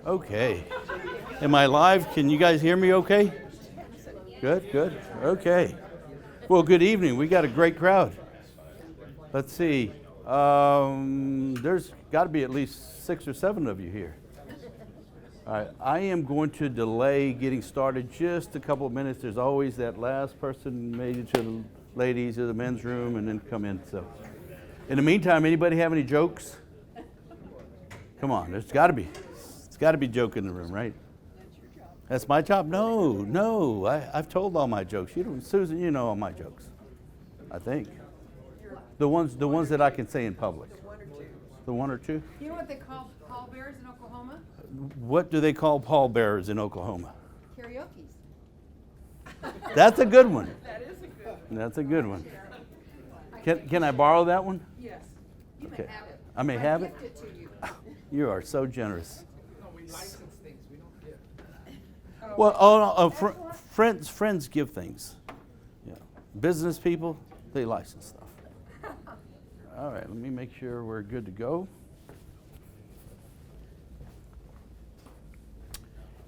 Okay. Am I live? Can you guys hear me okay? Good, good. Okay. Well, good evening. We got a great crowd. Let's see. There's got to be at least 6 or 7 of you here. All right. I am going to delay getting started just a couple of minutes. There's always that last person made it to the ladies or the men's room and then come in. So, in the meantime, anybody have any jokes? Come on, there's got to be. It's got to be joke in the room, right? That's my job? No. I've told all my jokes. Susan, you know all my jokes. I think. The ones that I can say in public. The one or two? You know what they call pallbearers in Oklahoma? What do they call pallbearers in Oklahoma? Karaoke's. That's a good one. That is a good one. That's a good one. Can I borrow that one? Yes. You Okay. may have it. I may have it? Gift it to you. You are so generous. No, we license things, we don't give. Well, friends give things. Yeah. Business people, they license stuff. All right, let me make sure we're good to go.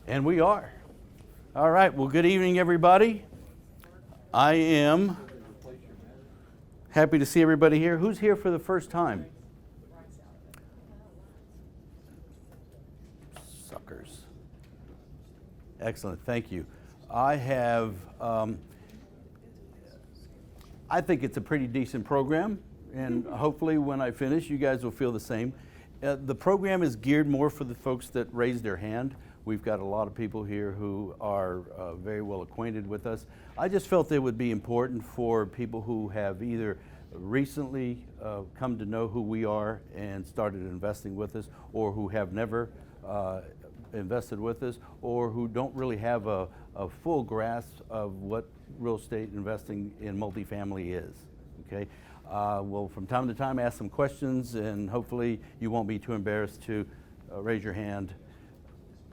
And we are. All right, well, good evening, everybody. I am happy to see everybody here. Who's here for the first time? Suckers. Excellent, thank you. I think it's a pretty decent program, and hopefully when I finish, you guys will feel the same. The program is geared more for the folks that raise their hand. We've got a lot of people here who are very well acquainted with us. I just felt it would be important for people who have either recently come to know who we are and started investing with us, or who have never invested with us, or who don't really have a full grasp of what real estate investing in multifamily is. Okay, we'll from time to time ask some questions, and hopefully you won't be too embarrassed to raise your hand.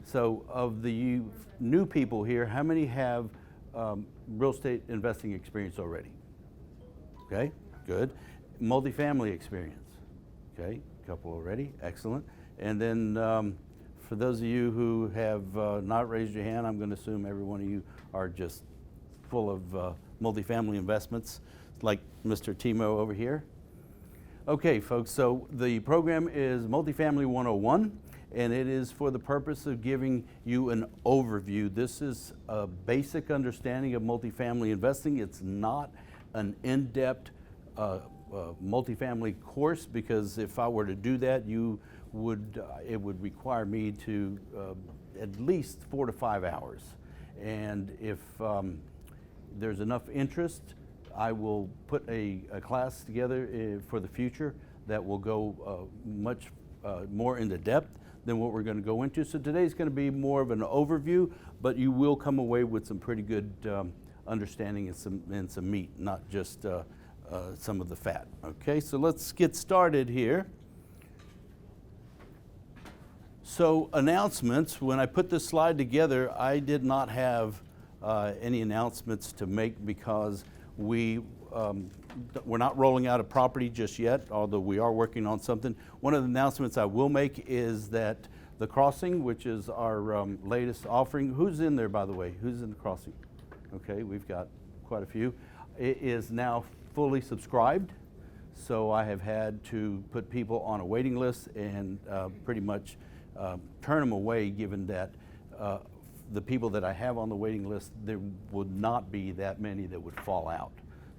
So, of the new people here, how many have real estate investing experience already? Okay, good. Multifamily experience. Okay, a couple already. Excellent. And then for those of you who have not raised your hand, I'm going to assume every one of you are just full of multifamily investments, like Mr. Timo over here. Okay, folks, so the program is Multifamily 101, and it is for the purpose of giving you an overview. This is a basic understanding of multifamily investing. It's not an in-depth multifamily course, because if I were to do that, it would require me to at least 4 to 5 hours. And if there's enough interest, I will put a class together for the future that will go much more into depth than what we're going to go into. So today's going to be more of an overview, but you will come away with some pretty good understanding and some meat, not just some of the fat. Okay, so let's get started here. So announcements, when I put this slide together, I did not have any announcements to make, because we're not rolling out a property just yet, although we are working on something. One of the announcements I will make is that the Crossing, which is our latest offering, who's in there, by the way? Who's in the Crossing? Okay, we've got quite a few. It is now fully subscribed, so I have had to put people on a waiting list and pretty much turn them away, given that the people that I have on the waiting list, there would not be that many that would fall out.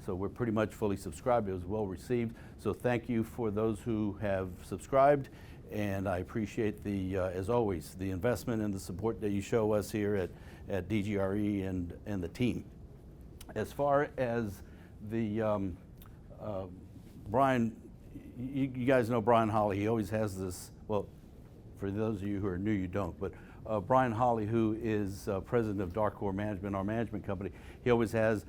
So we're pretty much fully subscribed. It was well received. So thank you for those who have subscribed, and I appreciate as always, the investment and the support that you show us here at DGRE and the team. As far as the Brian, you guys know Brian Holly. He always has this, well, for those of you who are new, you don't, but Brian Holly, who is president of Darkcore Management, our management company, he always has,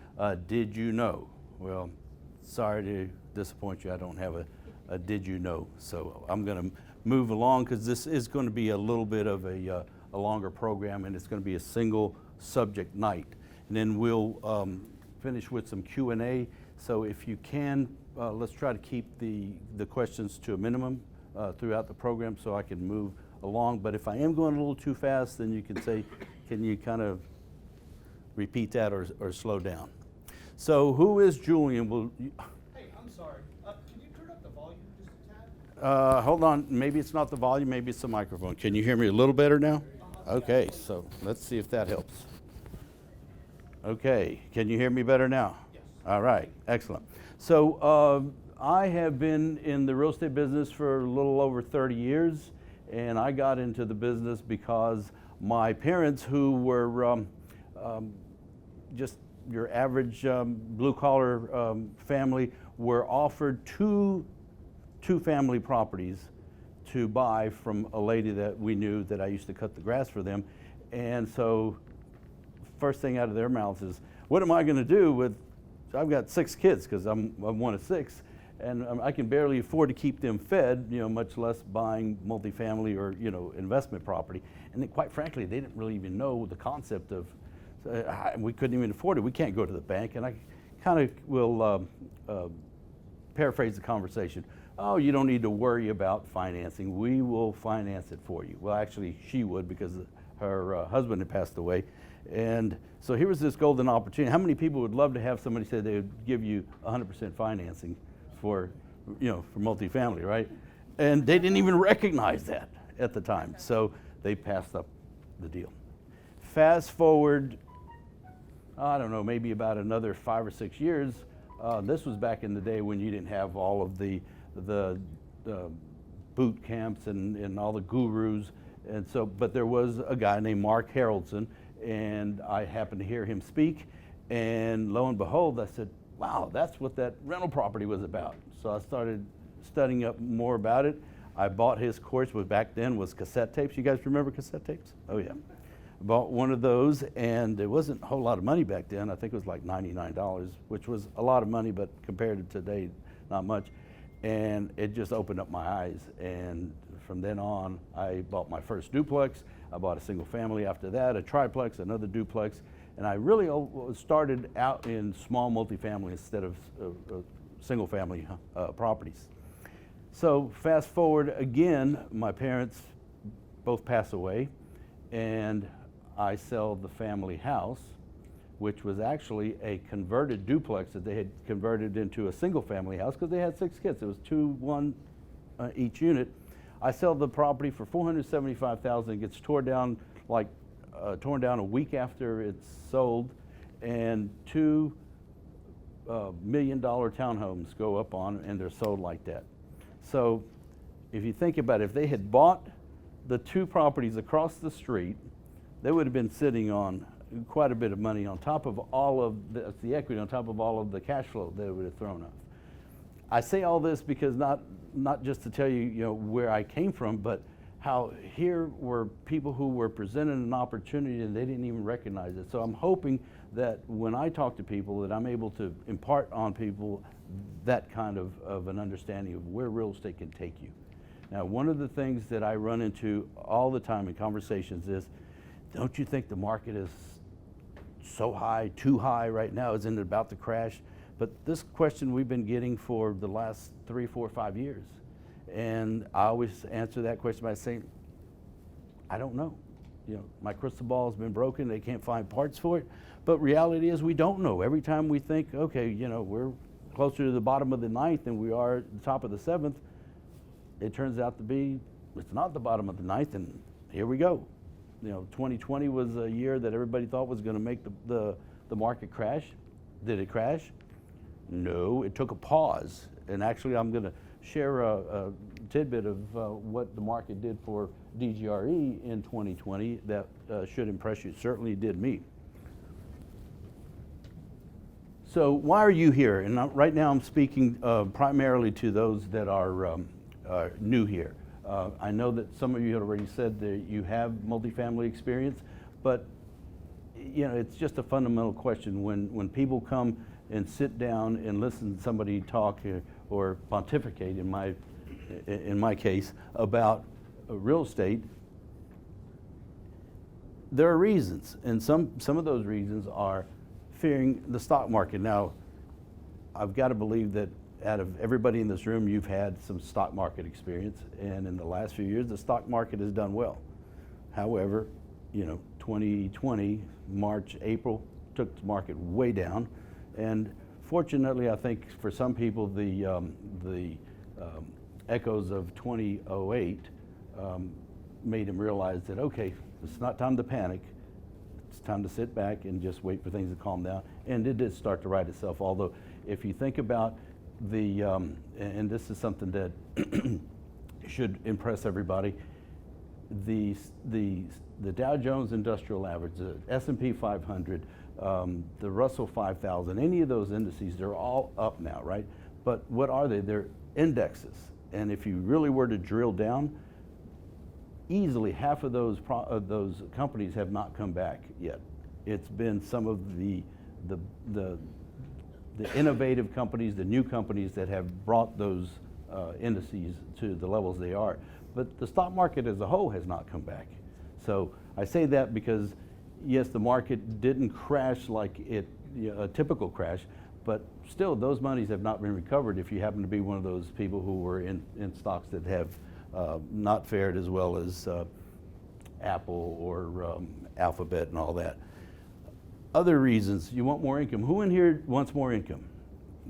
did you know? Well, sorry to disappoint you, I don't have a did you know. So I'm going to move along, because this is going to be a little bit of a longer program, and it's going to be a single subject night. And then we'll finish with some Q&A. So if you can, let's try to keep the questions to a minimum throughout the program, so I can move along, but if I am going a little too fast, then you can say, can you kind of repeat that or slow down? So who is Julian? Hey, I'm sorry. Can you turn up the volume just a tad? Hold on, maybe it's not the volume, maybe it's the microphone. Can you hear me a little better now? Okay, so let's see if that helps. Okay, can you hear me better now? Yes. All right, excellent. So I have been in the real estate business for a little over 30 years, and I got into the business because my parents, who were just your average blue-collar family, were offered two family properties to buy from a lady that we knew that I used to cut the grass for them. And so first thing out of their mouths is, what am I going to do with, I've got 6 kids because I'm one of 6, and I can barely afford to keep them fed, much less buying multifamily or, investment property. And then, quite frankly, they didn't really even know the concept of, we couldn't even afford it. We can't go to the bank. And I kind of will paraphrase the conversation. Oh, you don't need to worry about financing. We will finance it for you. Well, actually, she would, because her husband had passed away. And so here was this golden opportunity. How many people would love to have somebody say they would give you 100% financing for multifamily, right? And they didn't even recognize that at the time. So they passed up the deal. Fast forward, I don't know, maybe about another 5 or 6 years. This was back in the day when you didn't have all of the boot camps and all the gurus. And so, but there was a guy named Mark Haraldson, and I happened to hear him speak, and lo and behold, I said, wow, that's what that rental property was about. So I started studying up more about it. I bought his course, which back then was cassette tapes. You guys remember cassette tapes? Oh yeah. Bought one of those, and it wasn't a whole lot of money back then. I think it was like $99, which was a lot of money, but compared to today, not much. And it just opened up my eyes. And from then on, I bought my first duplex. I bought a single family after that, a triplex, another duplex. And I really started out in small multifamily instead of single family properties. So fast forward again, my parents both pass away, and I sell the family house, which was actually a converted duplex that they had converted into a single family house because they had 6 kids. It was 2-1 each unit. I sell the property for $475,000. It gets torn down a week after it's sold, and 2 $1 million townhomes go up on, and they're sold like that. So if you think about it, if they had bought the 2 properties across the street, they would have been sitting on quite a bit of money on top of all of the equity, on top of all of the cash flow they would have thrown off. I say all this because not just to tell you, where I came from, but how here were people who were presented an opportunity and they didn't even recognize it. So I'm hoping that when I talk to people that I'm able to impart on people that kind of an understanding of where real estate can take you. Now, one of the things that I run into all the time in conversations is, don't you think the market is so high, too high right now? Isn't it about to crash? But this question we've been getting for the last 3, 4, 5 years. And I always answer that question by saying, I don't know. My crystal ball has been broken. They can't find parts for it. But reality is we don't know. Every time we think, okay, we're closer to the bottom of the 9th than we are at the top of the 7th, it turns out to be, it's not the bottom of the 9th, and here we go. 2020 was a year that everybody thought was going to make the market crash. Did it crash? No, it took a pause. And actually, I'm going to share a tidbit of what the market did for DGRE in 2020 that should impress you. It certainly did me. So why are you here? And right now I'm speaking primarily to those that are new here. I know that some of you had already said that you have multifamily experience, but it's just a fundamental question. When people come and sit down and listen to somebody talk or pontificate, in my case, about real estate, there are reasons, and some of those reasons are fearing the stock market. Now, I've got to believe that out of everybody in this room, you've had some stock market experience, and in the last few years, the stock market has done well. However, 2020, March, April, took the market way down, and fortunately, I think for some people, the echoes of 2008 made them realize that, okay, it's not time to panic. It's time to sit back and just wait for things to calm down. And it did start to right itself. Although, if you think about and this is something that should impress everybody, the Dow Jones Industrial Average, the S&P 500, the Russell 5000, any of those indices, they're all up now, right? But what are they? They're indexes. And if you really were to drill down, easily half of those companies have not come back yet. It's been some of the innovative companies, the new companies that have brought those indices to the levels they are. But the stock market as a whole has not come back. So I say that because, yes, the market didn't crash like a typical crash, but still those monies have not been recovered if you happen to be one of those people who were in stocks that have not fared as well as Apple or Alphabet and all that. Other reasons, you want more income. Who in here wants more income?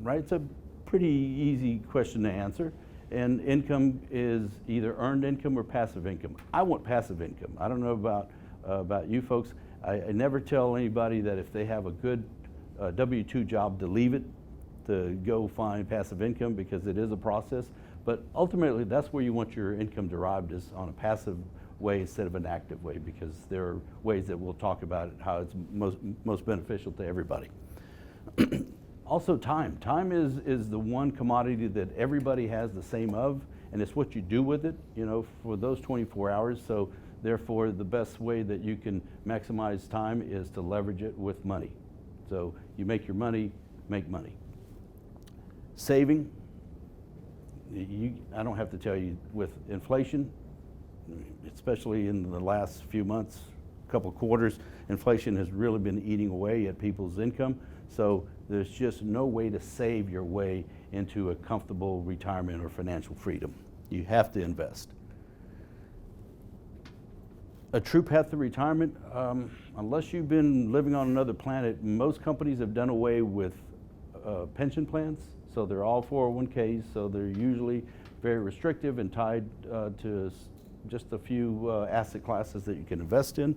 Right? It's a pretty easy question to answer. And income is either earned income or passive income. I want passive income. I don't know about you folks. I never tell anybody that if they have a good W-2 job to leave it, to go find passive income, because it is a process. But ultimately, that's where you want your income derived, is on a passive way instead of an active way, because there are ways that we'll talk about it, how it's most beneficial to everybody. Also, time. Time is the one commodity that everybody has the same of, and it's what you do with it, for those 24 hours. So therefore, the best way that you can maximize time is to leverage it with money. So you make your money, make money. Saving. I don't have to tell you, with inflation, especially in the last few months, couple quarters, inflation has really been eating away at people's income. So there's just no way to save your way into a comfortable retirement or financial freedom. You have to invest. A true path to retirement, unless you've been living on another planet, most companies have done away with pension plans. So they're all 401ks, so they're usually very restrictive and tied to just a few asset classes that you can invest in.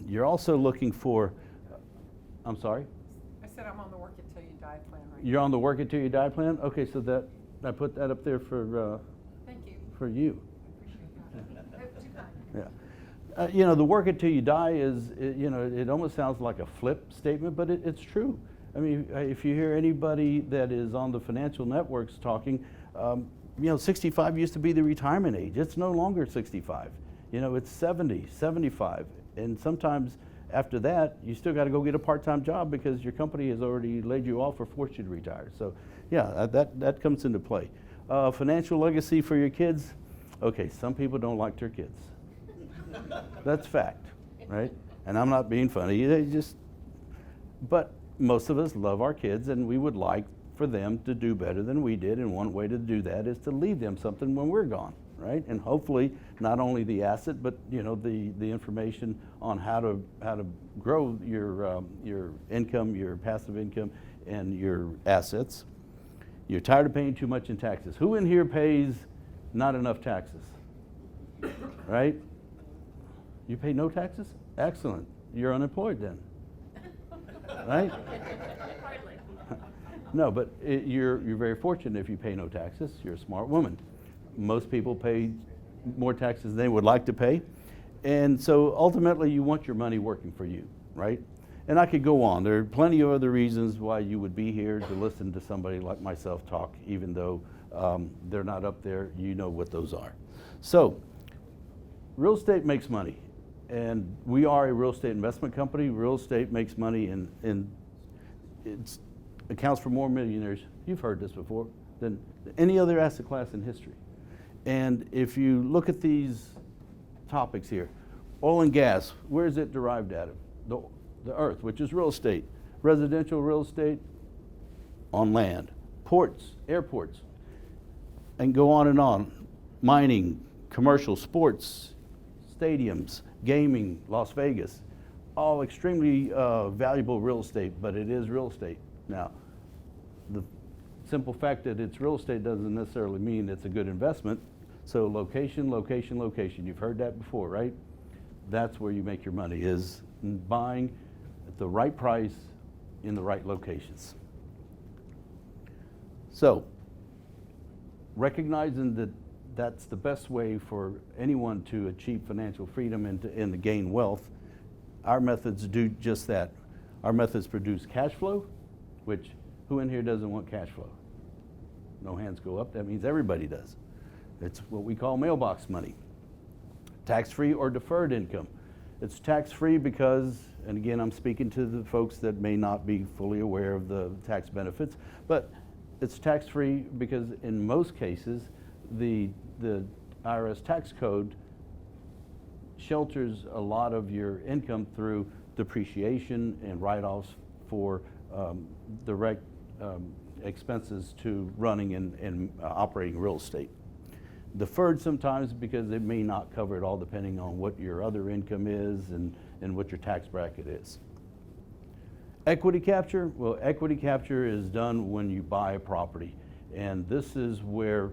You're also looking for, I'm sorry? I said I'm on the work it till you die plan right You're on the work it till you die plan? Okay, so that I put that up there for Thank you. for you. Too kind. Yeah. The work it till you die is, it almost sounds like a flip statement, but it's true. I mean, if you hear anybody that is on the financial networks talking, 65 used to be the retirement age. It's no longer 65. It's 70, 75. And sometimes after that, you still got to go get a part-time job because your company has already laid you off or forced you to retire. So yeah, that comes into play. Financial legacy for your kids. Okay, some people don't like their kids. That's fact, right? And I'm not being funny. But most of us love our kids, and we would like for them to do better than we did. And one way to do that is to leave them something when we're gone, right? And hopefully not only the asset, but the information on how to grow your income, your passive income, and your assets. You're tired of paying too much in taxes. Who in here pays not enough taxes? Right? You pay no taxes? Excellent. You're unemployed then. Right? No, but you're very fortunate if you pay no taxes. You're a smart woman. Most people pay more taxes than they would like to pay. And so ultimately you want your money working for you, right? And I could go on. There are plenty of other reasons why you would be here to listen to somebody like myself talk, even though they're not up there. You know what those are. So real estate makes money. And we are a real estate investment company. Real estate makes money, and it accounts for more millionaires, you've heard this before, than any other asset class in history. And if you look at these topics here, oil and gas, where is it derived out of? The earth, which is real estate. Residential real estate, on land, ports, airports, and go on and on. Mining, commercial, sports, stadiums, gaming, Las Vegas, all extremely valuable real estate, but it is real estate. Now, the simple fact that it's real estate doesn't necessarily mean it's a good investment. So location, location, location. You've heard that before, right? That's where you make your money, is buying at the right price in the right locations. So, recognizing that that's the best way for anyone to achieve financial freedom and to gain wealth, our methods do just that. Our methods produce cash flow, which who in here doesn't want cash flow? No hands go up, that means everybody does. It's what we call mailbox money. Tax-free or deferred income. It's tax-free because, and again, I'm speaking to the folks that may not be fully aware of the tax benefits, but it's tax-free because in most cases, the IRS tax code shelters a lot of your income through depreciation and write-offs for direct expenses to running and operating real estate. Deferred sometimes because it may not cover it all depending on what your other income is and what your tax bracket is. Equity capture, well, equity capture is done when you buy a property. And this is where,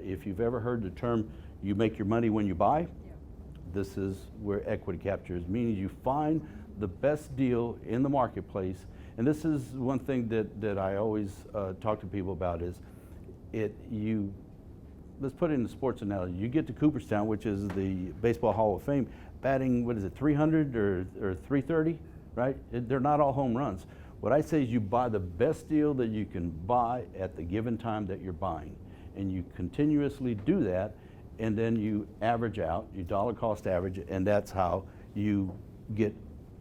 if you've ever heard the term, you make your money when you buy, this is where equity capture is, meaning you find the best deal in the marketplace. And this is one thing that I always talk to people about is, let's put it in the sports analogy. You get to Cooperstown, which is the Baseball Hall of Fame, batting, what is it, 300 or 330, right? They're not all home runs. What I say is you buy the best deal that you can buy at the given time that you're buying. And you continuously do that, and then you average out, you dollar cost average, and that's how you get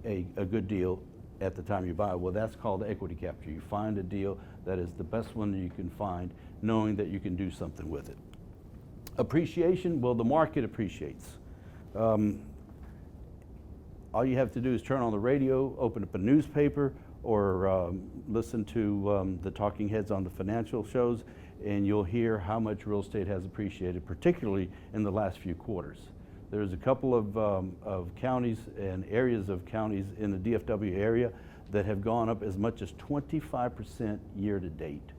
a good deal at the time you buy. Well, that's called equity capture. You find a deal that is the best one that you can find, knowing that you can do something with it. Appreciation, well, the market appreciates. All you have to do is turn on the radio, open up a newspaper, or listen to the talking heads on the financial shows, and you'll hear how much real estate has appreciated, particularly in the last few quarters. There's a couple of counties and areas of counties in the DFW area that have gone up as much as 25% year to date.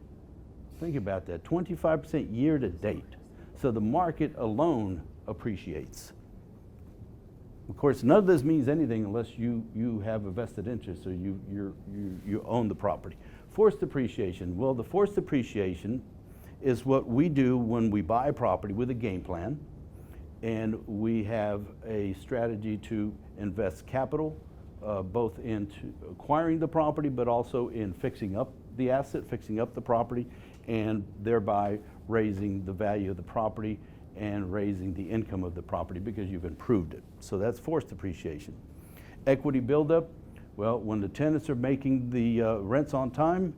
Think about that, 25% year to date. So the market alone appreciates. Of course, none of this means anything unless you have a vested interest, so you own the property. Forced appreciation. Well, the forced appreciation is what we do when we buy a property with a game plan, and we have a strategy to invest capital, both into acquiring the property, but also in fixing up the asset, fixing up the property, and thereby raising the value of the property and raising the income of the property because you've improved it. So that's forced appreciation. Equity buildup, well, when the tenants are making the rents on time,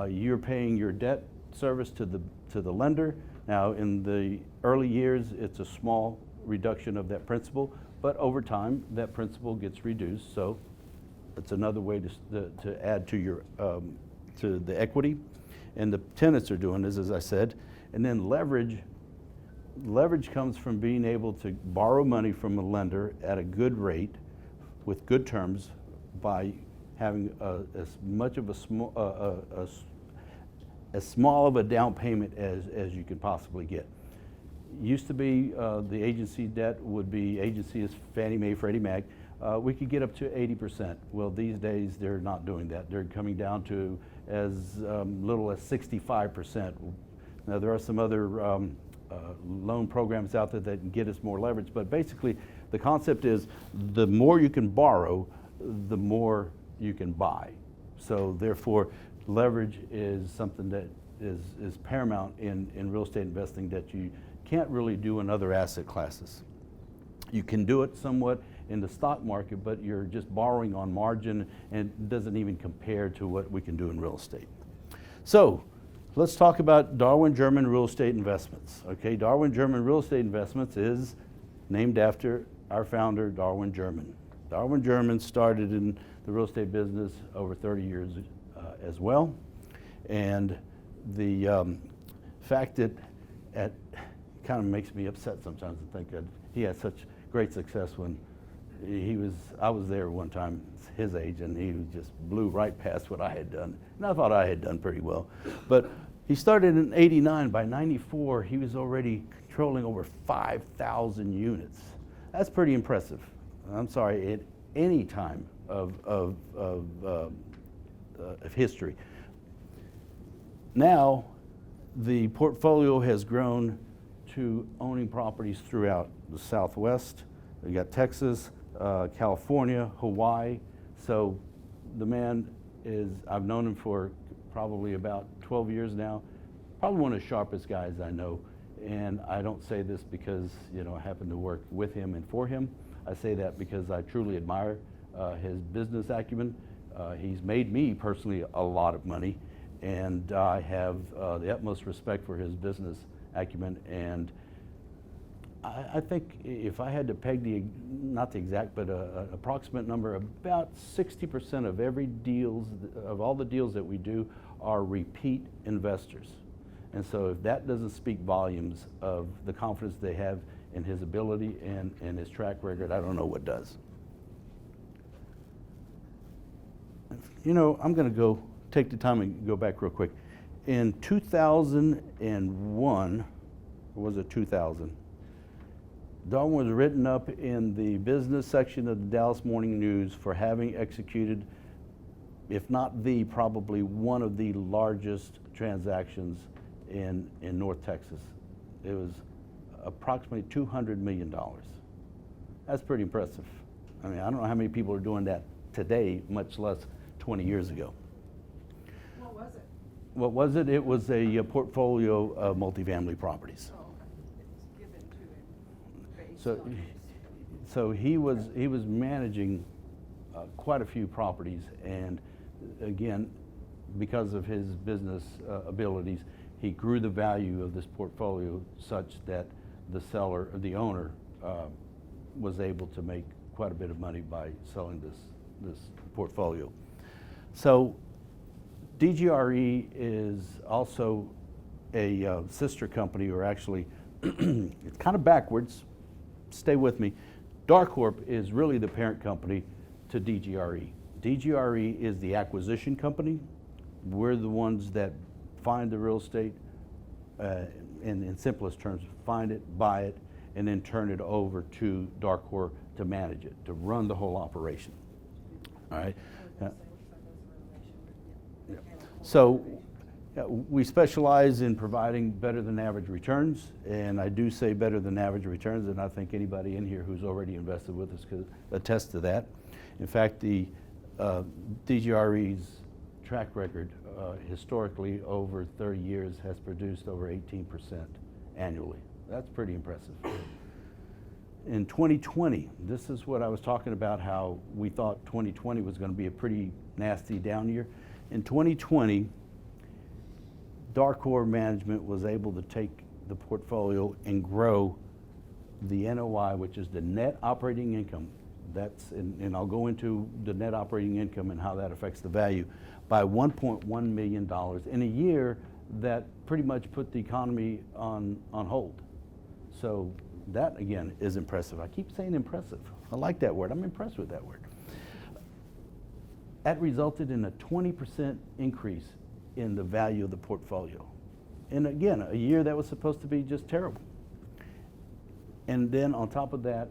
you're paying your debt service to the lender. Now, in the early years, it's a small reduction of that principal, but over time, that principal gets reduced. So it's another way to add to your to the equity. And the tenants are doing this, as I said. And then leverage. Leverage comes from being able to borrow money from a lender at a good rate with good terms by having as much of as small of a down payment as you could possibly get. Used to be the agency debt would be agency is Fannie Mae, Freddie Mac. We could get up to 80%. Well, these days they're not doing that. They're coming down to as little as 65%. Now there are some other loan programs out there that can get us more leverage, but basically the concept is the more you can borrow, the more you can buy. So therefore, leverage is something that is paramount in real estate investing that you can't really do in other asset classes. You can do it somewhat in the stock market, but you're just borrowing on margin and it doesn't even compare to what we can do in real estate. So let's talk about Darwin German Real Estate Investments. Okay, Darwin German Real Estate Investments is named after our founder, Darwin German. Darwin German started in the real estate business over 30 years as well. And the fact that kind of makes me upset sometimes to think that he had such great success when I was there one time, his age, and he just blew right past what I had done. And I thought I had done pretty well. But he started in '89. By '94, he was already controlling over 5,000 units. That's pretty impressive. I'm sorry, at any time of history. Now, the portfolio has grown to owning properties throughout the Southwest. We got Texas, California, Hawaii. So the man I've known him for probably about 12 years now, probably one of the sharpest guys I know. And I don't say this because, I happen to work with him and for him. I say that because I truly admire his business acumen. He's made me personally a lot of money, and I have the utmost respect for his business acumen. And I think if I had to peg not the exact, but an approximate number, about 60% of all the deals that we do are repeat investors. And so if that doesn't speak volumes of the confidence they have in his ability and his track record, I don't know what does. I'm going to take the time and go back real quick. In 2001, or was it 2000? Darwin was written up in the business section of the Dallas Morning News for having executed, if not probably one of the largest transactions in North Texas. It was approximately $200 million. That's pretty impressive. I mean, I don't know how many people are doing that today, much less 20 years ago. What was it? What was it? It was a portfolio of multifamily properties. Oh, okay. It's given to him based So, on his- so he was managing quite a few properties, and again, because of his business abilities, he grew the value of this portfolio such that the owner, was able to make quite a bit of money by selling this portfolio. So DGRE is also a sister company, or actually, it's kind of backwards. Stay with me. Darcorp is really the parent company to DGRE. DGRE is the acquisition company. We're the ones that find the real estate, in simplest terms, find it, buy it, and then turn it over to Darcorp to manage it, to run the whole operation. All right. So we specialize in providing better than average returns, and I do say better than average returns, and I think anybody in here who's already invested with us could attest to that. In fact, the DGRE's track record historically over 30 years has produced over 18% annually. That's pretty impressive. In 2020, this is what I was talking about, how we thought 2020 was going to be a pretty nasty down year. In 2020, Darcorp management was able to take the portfolio and grow the NOI, which is the net operating income. And I'll go into the net operating income and how that affects the value, by $1.1 million in a year that pretty much put the economy on hold. So that, again, is impressive. I keep saying impressive. I like that word. I'm impressed with that word. That resulted in a 20% increase in the value of the portfolio. And again, a year that was supposed to be just terrible. And then on top of that,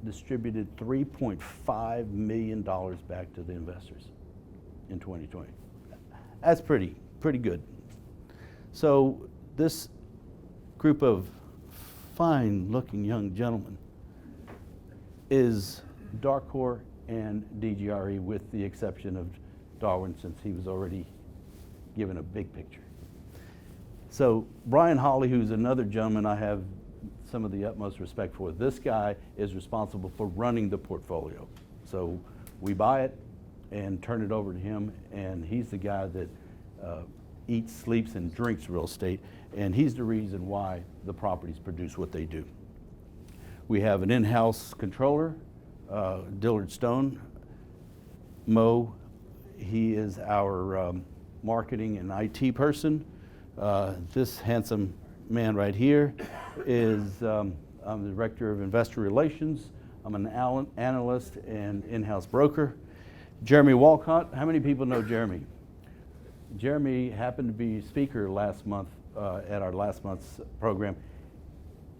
distributed $3.5 million back to the investors in 2020. That's pretty good. So this group of fine-looking young gentlemen is Darcorp and DGRE, with the exception of Darwin, since he was already given a big picture. So Brian Hawley, who's another gentleman I have some of the utmost respect for, this guy is responsible for running the portfolio. So we buy it and turn it over to him, and he's the guy that eats, sleeps, and drinks real estate, and he's the reason why the properties produce what they do. We have an in-house controller, Dillard Stone. Mo, he is our marketing and IT person. This handsome man right here is, I'm the Director of Investor Relations. I'm an analyst and in-house broker. Jeremy Walcott, how many people know Jeremy? Jeremy happened to be speaker last month at our last month's program.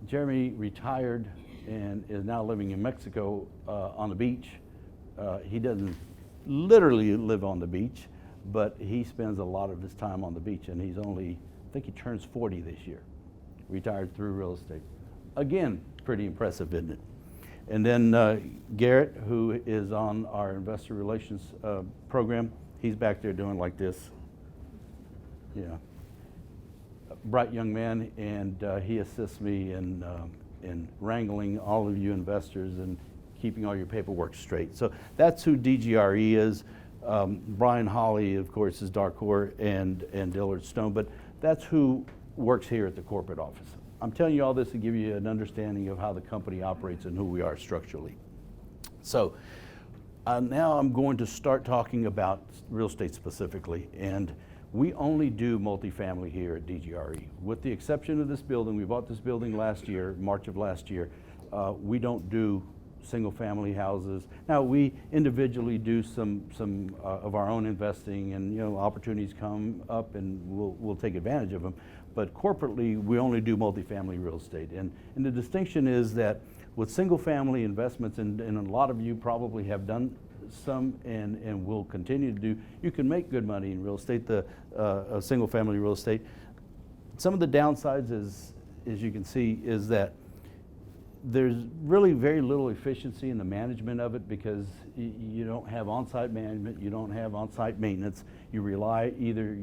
Jeremy retired and is now living in Mexico on the beach. He doesn't literally live on the beach, but he spends a lot of his time on the beach, and he's only, I think he turns 40 this year, retired through real estate. Again, pretty impressive, isn't it? And then Garrett, who is on our investor relations program, he's back there doing like this. Yeah. Bright young man, and he assists me in wrangling all of you investors and keeping all your paperwork straight. So that's who DGRE is. Brian Hawley, of course, is Darkor and Dillard Stone, but that's who works here at the corporate office. I'm telling you all this to give you an understanding of how the company operates and who we are structurally. So now I'm going to start talking about real estate specifically, and we only do multifamily here at DGRE. With the exception of this building, we bought this building last year, March of last year. We don't do single family houses. Now we individually do some of our own investing, and opportunities come up and we'll take advantage of them. But corporately, we only do multifamily real estate. And the distinction is that with single family investments, and a lot of you probably have done some and will continue to do, you can make good money in real estate, single family real estate. Some of the downsides is, as you can see, is that there's really very little efficiency in the management of it, because you don't have on-site management, you don't have on-site maintenance. You rely, either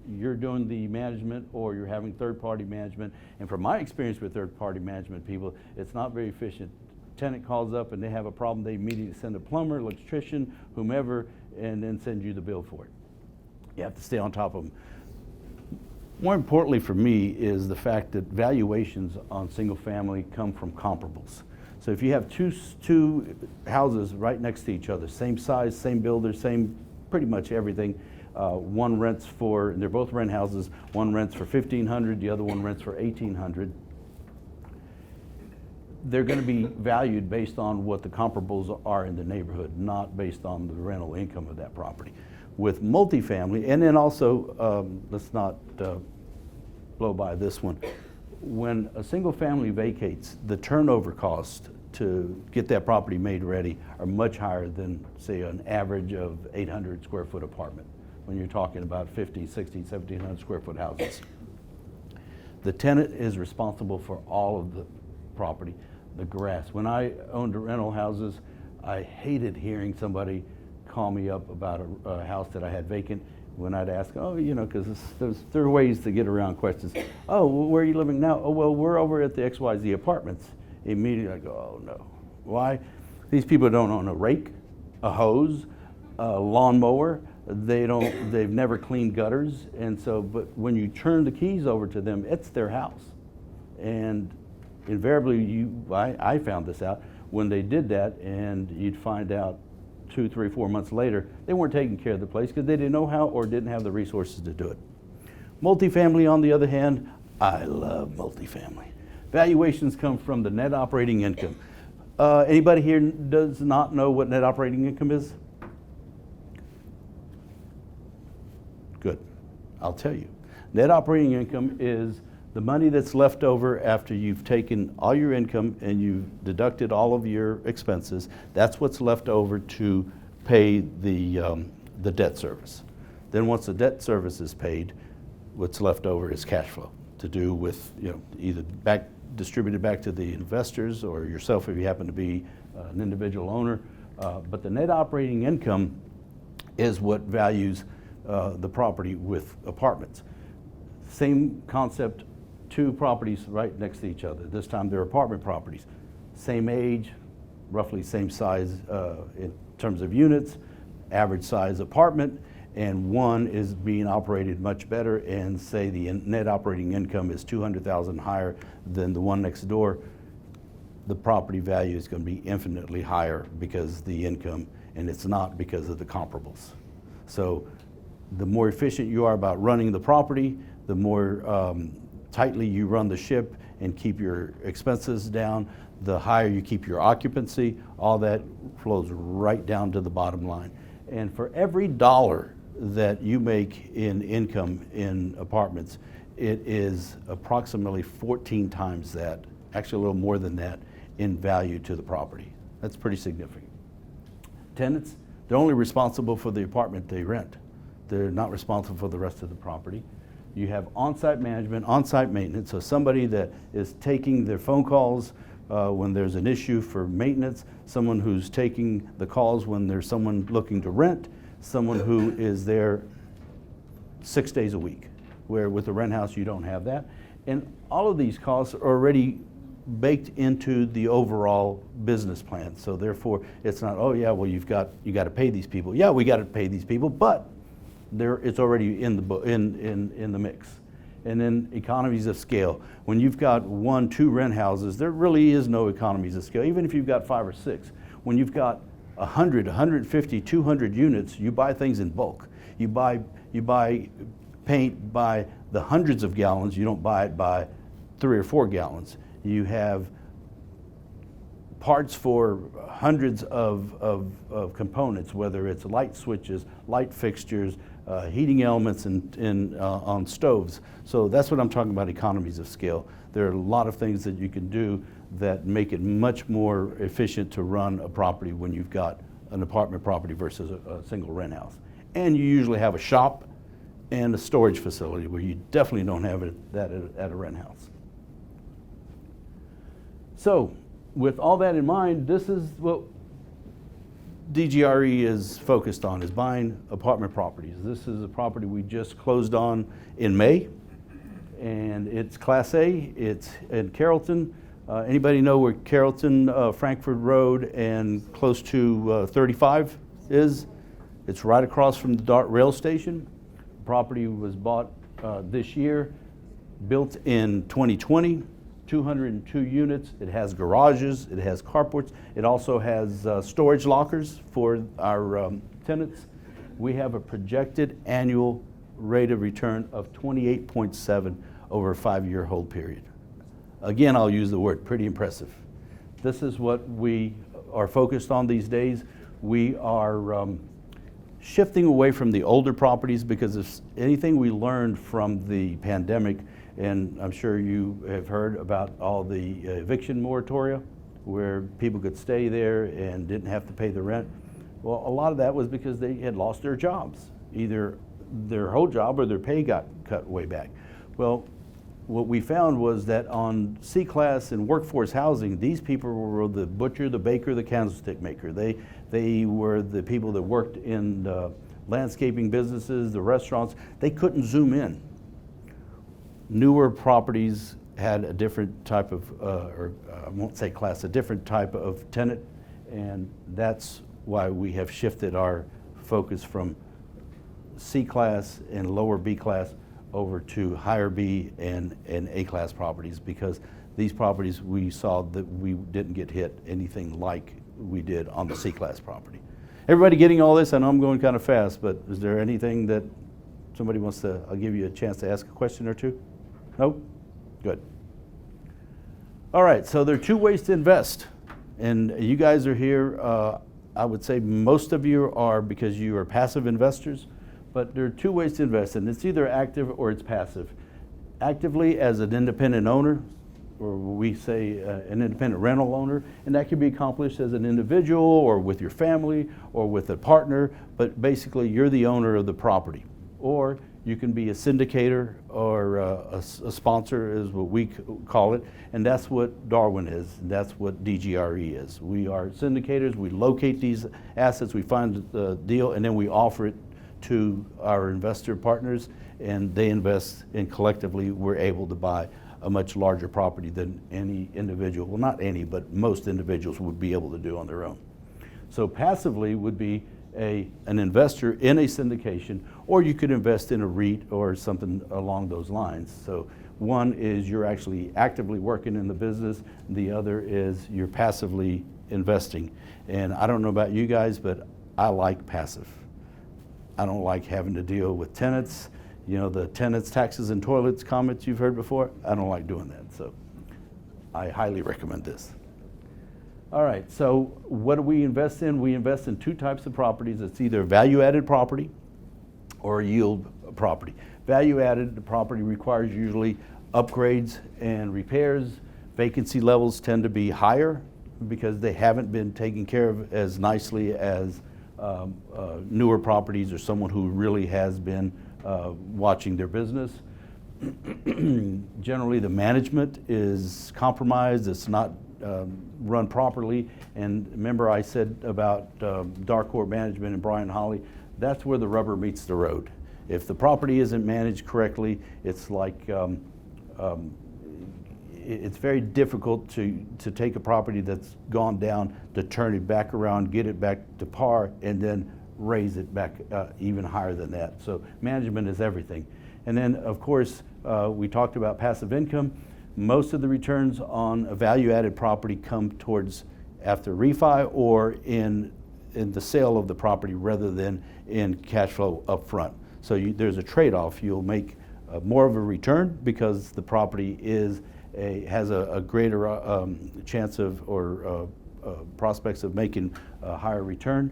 you're doing the management or you're having third-party management. And from my experience with third-party management people, it's not very efficient. Tenant calls up and they have a problem, they immediately send a plumber, electrician, whomever, and then send you the bill for it. You have to stay on top of them. More importantly for me is the fact that valuations on single family come from comparables. So if you have two houses right next to each other, same size, same builder, same pretty much everything, one rents for, and they're both rent houses, one rents for $1,500, the other one rents for $1,800. They're going to be valued based on what the comparables are in the neighborhood, not based on the rental income of that property. With multifamily, and then also, let's not blow by this one, when a single family vacates, the turnover cost to get that property made ready are much higher than, say, an average of 800 square foot apartment, when you're talking about 50, 60, 1,700 square foot houses. The tenant is responsible for all of the property. The grass. When I owned rental houses, I hated hearing somebody call me up about a house that I had vacant, when I'd ask, because there are ways to get around questions. Oh, well, where are you living now? Oh, well, we're over at the XYZ apartments. Immediately I go, oh no. Why? These people don't own a rake, a hose, a lawnmower. They've never cleaned gutters. And so, but when you turn the keys over to them, it's their house. And invariably, I found this out when they did that, and you'd find out 2, 3, 4 months later, they weren't taking care of the place because they didn't know how or didn't have the resources to do it. Multifamily, on the other hand, I love multifamily. Valuations come from the net operating income. Anybody here does not know what net operating income is? Good. I'll tell you. Net operating income is the money that's left over after you've taken all your income and you've deducted all of your expenses. That's what's left over to pay the debt service. Then once the debt service is paid, what's left over is cash flow to do with, either distributed back to the investors or yourself if you happen to be an individual owner. But the net operating income is what values the property with apartments. Same concept. Two properties right next to each other. This time they're apartment properties. Same age, roughly same size in terms of units, average size apartment, and one is being operated much better, and say the net operating income is $200,000 higher than the one next door. The property value is going to be infinitely higher because the income, and it's not because of the comparables. So the more efficient you are about running the property, the more tightly you run the ship and keep your expenses down, the higher you keep your occupancy. All that flows right down to the bottom line. And for every dollar that you make in income in apartments, it is approximately 14 times that, actually a little more than that, in value to the property. That's pretty significant. Tenants, they're only responsible for the apartment they rent. They're not responsible for the rest of the property. You have on-site management, on-site maintenance, so somebody that is taking their phone calls when there's an issue for maintenance, someone who's taking the calls when there's someone looking to rent, someone who is there 6 days a week, where with a rent house you don't have that. And all of these costs are already baked into the overall business plan. So therefore, it's not, oh yeah, well you got to pay these people. Yeah, we got to pay these people, but it's already in the mix. And then economies of scale. When you've got 1, 2 rent houses, there really is no economies of scale, even if you've got 5 or 6. When you've got 100, 150, 200 units, you buy things in bulk. You buy paint by the hundreds of gallons, you don't buy it by 3 or 4 gallons. You have parts for hundreds of components, whether it's light switches, light fixtures, heating elements on stoves. So that's what I'm talking about, economies of scale. There are a lot of things that you can do that make it much more efficient to run a property when you've got an apartment property versus a single rent house. And you usually have a shop and a storage facility where you definitely don't have that at a rent house. So with all that in mind, this is what DGRE is focused on, is buying apartment properties. This is a property we just closed on in May, and it's Class A. It's in Carrollton. Anybody know where Carrollton, Frankfurt Road, and close to 35 is? It's right across from the DART rail station. The property was bought this year, built in 2020. 202 units. It has garages, it has carports, it also has storage lockers for our tenants. We have a projected annual rate of return of 28.7 over a 5-year hold period. Again, I'll use the word pretty impressive. This is what we are focused on these days. We are shifting away from the older properties because if anything we learned from the pandemic, and I'm sure you have heard about all the eviction moratoria where people could stay there and didn't have to pay the rent. Well, a lot of that was because they had lost their jobs. Either their whole job or their pay got cut way back. Well, what we found was that on C-class and workforce housing, these people were the butcher, the baker, the candlestick maker. They were the people that worked in the landscaping businesses, the restaurants. They couldn't zoom in. Newer properties had a different type of, or I won't say class, a different type of tenant, and that's why we have shifted our focus from C-class and lower B-class over to higher B and A-class properties, because these properties we saw that we didn't get hit anything like we did on the C-class property. Everybody getting all this? I know I'm going kind of fast, but is there anything that somebody wants to, I'll give you a chance to ask a question or two? No? Good. All right, so there are 2 ways to invest. And you guys are here, I would say most of you are because you are passive investors, but there are 2 ways to invest, and it's either active or it's passive. Actively as an independent owner, or we say an independent rental owner, and that can be accomplished as an individual or with your family or with a partner, but basically you're the owner of the property. Or you can be a syndicator or a sponsor is what we call it, and that's what Darwin is, and that's what DGRE is. We are syndicators, we locate these assets, we find the deal, and then we offer it to our investor partners, and they invest, and collectively we're able to buy a much larger property than any individual, well not any, but most individuals would be able to do on their own. So passively would be an investor in a syndication, or you could invest in a REIT or something along those lines. So one is you're actually actively working in the business, the other is you're passively investing. And I don't know about you guys, but I like passive. I don't like having to deal with tenants. You know, the tenants, taxes, and toilets comments you've heard before. I don't like doing that, so I highly recommend this. All right, so what do we invest in? We invest in two types of properties. It's either value-added property or a yield property. Value-added property requires usually upgrades and repairs. Vacancy levels tend to be higher because they haven't been taken care of as nicely as newer properties or someone who really has been watching their business. Generally, the management is compromised. It's not run properly. And remember I said about Darcourt Management and Brian Holly, that's where the rubber meets the road. If the property isn't managed correctly, it's like it's very difficult to take a property that's gone down, to turn it back around, get it back to par, and then raise it back even higher than that. So management is everything. And then, of course, we talked about passive income. Most of the returns on a value-added property come towards after refi or in the sale of the property rather than in cash flow up front. So there's a trade-off. You'll make more of a return because the property has a greater chance of or prospects of making a higher return.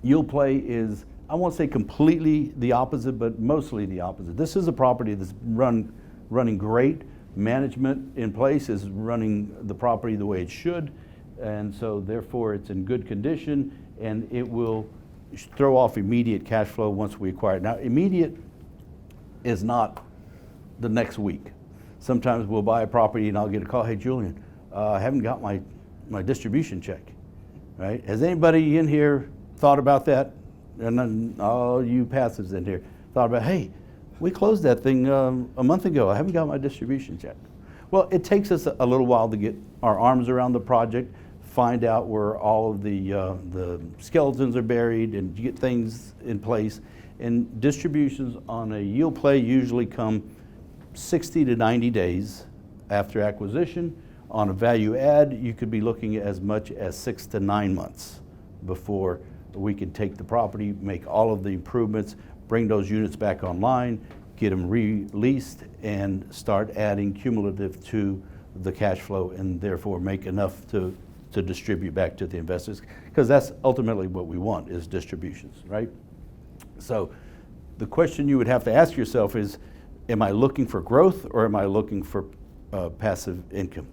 Yield play is, I won't say completely the opposite, but mostly the opposite. This is a property that's running great. Management in place is running the property the way it should, and so therefore it's in good condition, and it will throw off immediate cash flow once we acquire it. Now, immediate is not the next week. Sometimes we'll buy a property and I'll get a call, hey Julian, I haven't got my distribution check, right? Has anybody in here thought about that? And then all you passives in here thought about, hey, we closed that thing a month ago. I haven't got my distribution check. Well, it takes us a little while to get our arms around the project, find out where all of the skeletons are buried and get things in place. And distributions on a yield play usually come 60 to 90 days after acquisition. On a value add, you could be looking at as much as 6 to 9 months before we can take the property, make all of the improvements, bring those units back online, get them released, and start adding cumulative to the cash flow, and therefore make enough to distribute back to the investors, because that's ultimately what we want, is distributions, right? So the question you would have to ask yourself is, am I looking for growth or am I looking for passive income?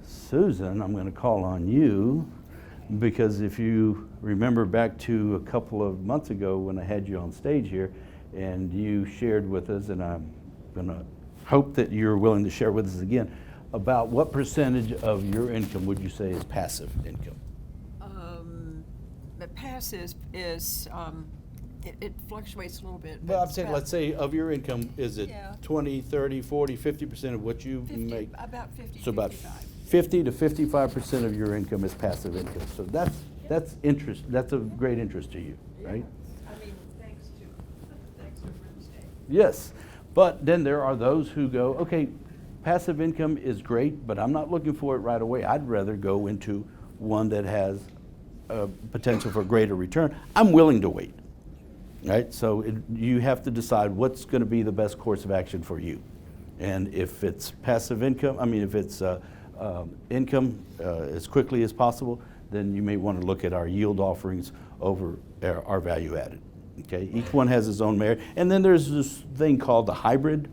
Susan, I'm going to call on you, because if you remember back to a couple of months ago when I had you on stage here and you shared with us, and I'm going to hope that you're willing to share with us again, about what percentage of your income would you say is passive income? The passive is, it fluctuates a little bit. Well, but I'm saying, about let's say of your income, is it Yeah. 20, 30, 40, 50% of what you 50, make? about 50, So about 55. 50 to 55% of your income is passive income. So that's interest. That's of great interest to you, right? Yes. I mean, thanks to real estate. Yes. But then there are those who go, okay, passive income is great, but I'm not looking for it right away. I'd rather go into one that has potential for greater return. I'm willing to wait, right? So you have to decide what's going to be the best course of action for you. And if it's passive income, if it's income as quickly as possible, then you may want to look at our yield offerings over our value added. Okay, each one has its own merit. And then there's this thing called the hybrid,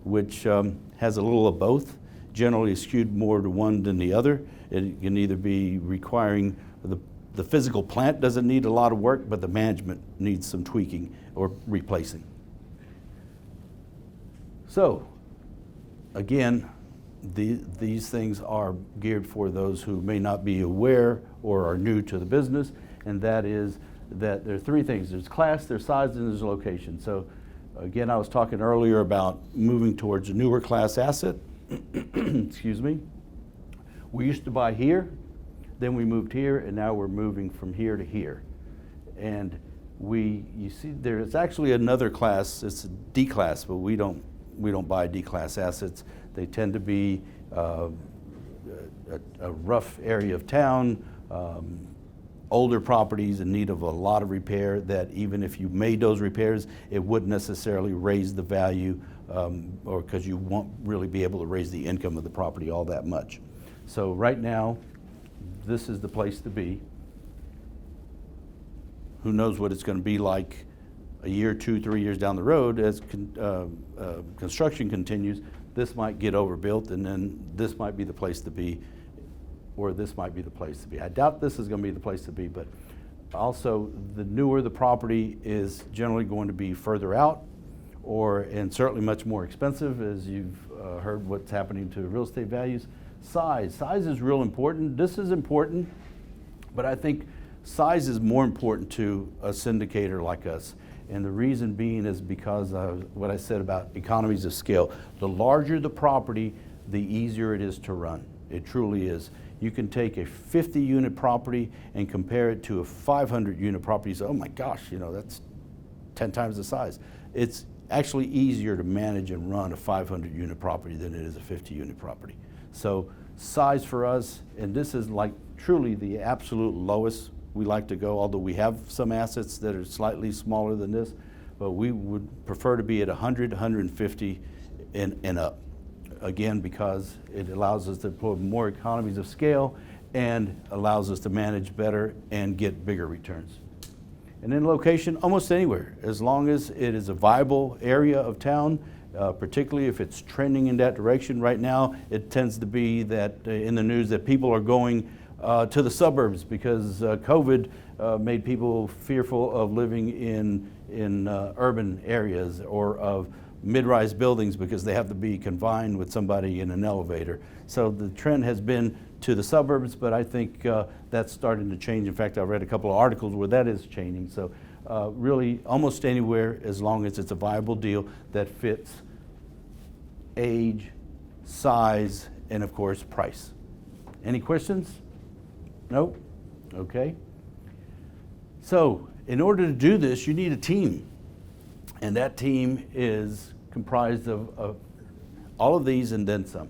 which has a little of both, generally skewed more to one than the other. It can either be requiring the physical plant doesn't need a lot of work, but the management needs some tweaking or replacing. So, again, these things are geared for those who may not be aware or are new to the business, and that is that there are three things. There's class, there's size, and there's location. So again, I was talking earlier about moving towards a newer class asset. Excuse me. We used to buy here, then we moved here, and now we're moving from here to here. And you see there's actually another class, it's a D class, but we don't buy D class assets. They tend to be a rough area of town, older properties in need of a lot of repair, that even if you made those repairs, it wouldn't necessarily raise the value, or because you won't really be able to raise the income of the property all that much. So right now, this is the place to be. Who knows what it's going to be like a year, 2, 3 years down the road as construction continues. This might get overbuilt, and then this might be the place to be, or this might be the place to be. I doubt this is going to be the place to be, but also the newer the property is generally going to be further out, and certainly much more expensive, as you've heard what's happening to real estate values. Size is real important. This is important, but I think size is more important to a syndicator like us. And the reason being is because of what I said about economies of scale. The larger the property, the easier it is to run. It truly is. You can take a 50-unit property and compare it to a 500-unit property. You say, oh my gosh, that's 10 times the size. It's actually easier to manage and run a 500-unit property than it is a 50-unit property. So size for us, and this is like truly the absolute lowest we like to go, although we have some assets that are slightly smaller than this, but we would prefer to be at 100, 150 and up. Again, because it allows us to put more economies of scale and allows us to manage better and get bigger returns. And then location, almost anywhere, as long as it is a viable area of town, particularly if it's trending in that direction. Right now, it tends to be that in the news that people are going to the suburbs because COVID made people fearful of living in urban areas, or of mid-rise buildings because they have to be confined with somebody in an elevator. So the trend has been to the suburbs, but I think that's starting to change. In fact, I've read a couple of articles where that is changing. So really almost anywhere, as long as it's a viable deal that fits age, size, and of course price. Any questions? Nope? Okay. So in order to do this, you need a team. And that team is comprised of all of these and then some.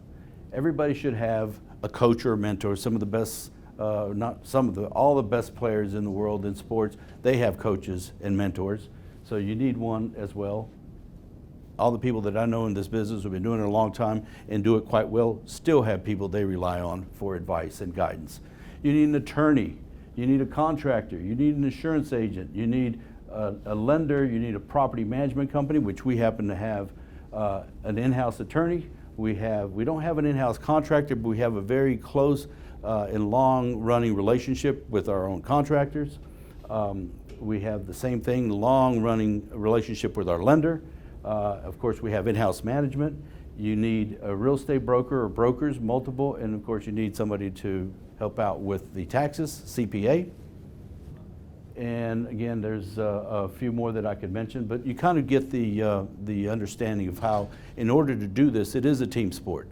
Everybody should have a coach or a mentor. Some of the best, all the best players in the world in sports, they have coaches and mentors. So you need one as well. All the people that I know in this business who've been doing it a long time and do it quite well still have people they rely on for advice and guidance. You need an attorney. You need a contractor. You need an insurance agent. You need a lender. You need a property management company, which we happen to have an in-house attorney. We don't have an in-house contractor, but we have a very close and long-running relationship with our own contractors. We have the same thing, long-running relationship with our lender. Of course, we have in-house management. You need a real estate broker or brokers, multiple, and of course you need somebody to help out with the taxes, CPA. And again, there's a few more that I could mention, but you kind of get the understanding of how, in order to do this, it is a team sport.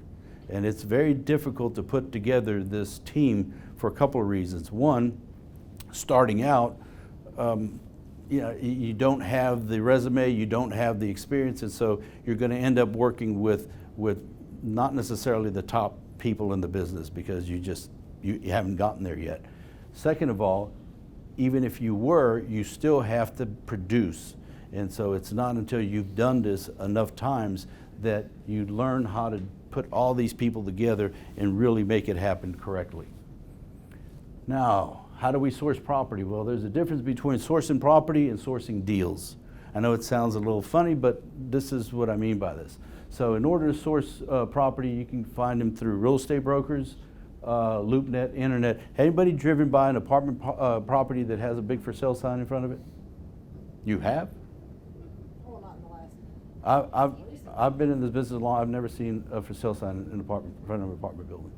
And it's very difficult to put together this team for a couple of reasons. One, starting out, you don't have the resume, you don't have the experience, and so you're going to end up working with not necessarily the top people in the business because you haven't gotten there yet. Second of all, even if you were, you still have to produce. And so it's not until you've done this enough times that you learn how to put all these people together and really make it happen correctly. Now, how do we source property? Well, there's a difference between sourcing property and sourcing deals. I know it sounds a little funny, but this is what I mean by this. So in order to source property, you can find them through real estate brokers, LoopNet, internet. Anybody driven by an apartment property that has a big for sale sign in front of it? You have? Well, not in the last. I've been in this business long. I've never seen a for sale sign in front of an apartment building.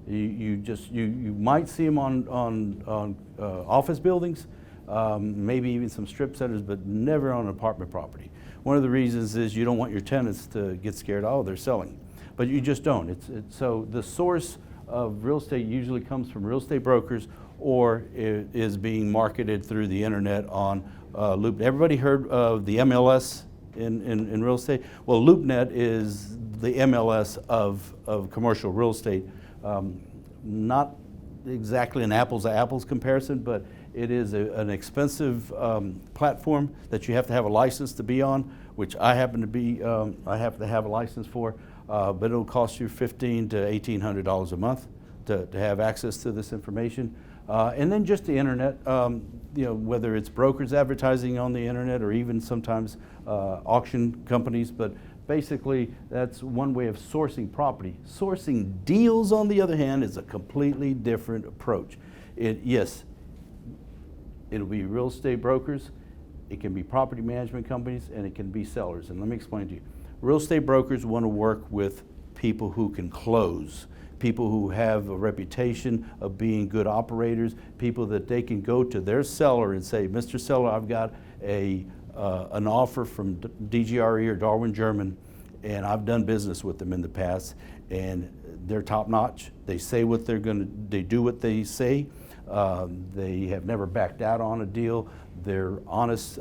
You might see them on office buildings, maybe even some strip centers, but never on an apartment property. One of the reasons is you don't want your tenants to get scared. Oh, they're selling, but you just don't. So the source of real estate usually comes from real estate brokers, or is being marketed through the internet on Loop. Everybody heard of the MLS in real estate? Well, LoopNet is the MLS of commercial real estate. Not exactly an apples to apples comparison, but it is an expensive platform that you have to have a license to be on, which I happen to be, I have to have a license for, but it'll cost you $1,500 to $1,800 a month to have access to this information. And then just the internet, whether it's brokers advertising on the internet or even sometimes auction companies, but basically that's one way of sourcing property. Sourcing deals, on the other hand, is a completely different approach. Yes, it'll be real estate brokers, it can be property management companies, and it can be sellers. And let me explain to you. Real estate brokers want to work with people who can close, people who have a reputation of being good operators, people that they can go to their seller and say, Mr. Seller, I've got an offer from DGRE or Darwin, German, and I've done business with them in the past, and they're top notch. They say what they're they do what they say. They have never backed out on a deal. They're honest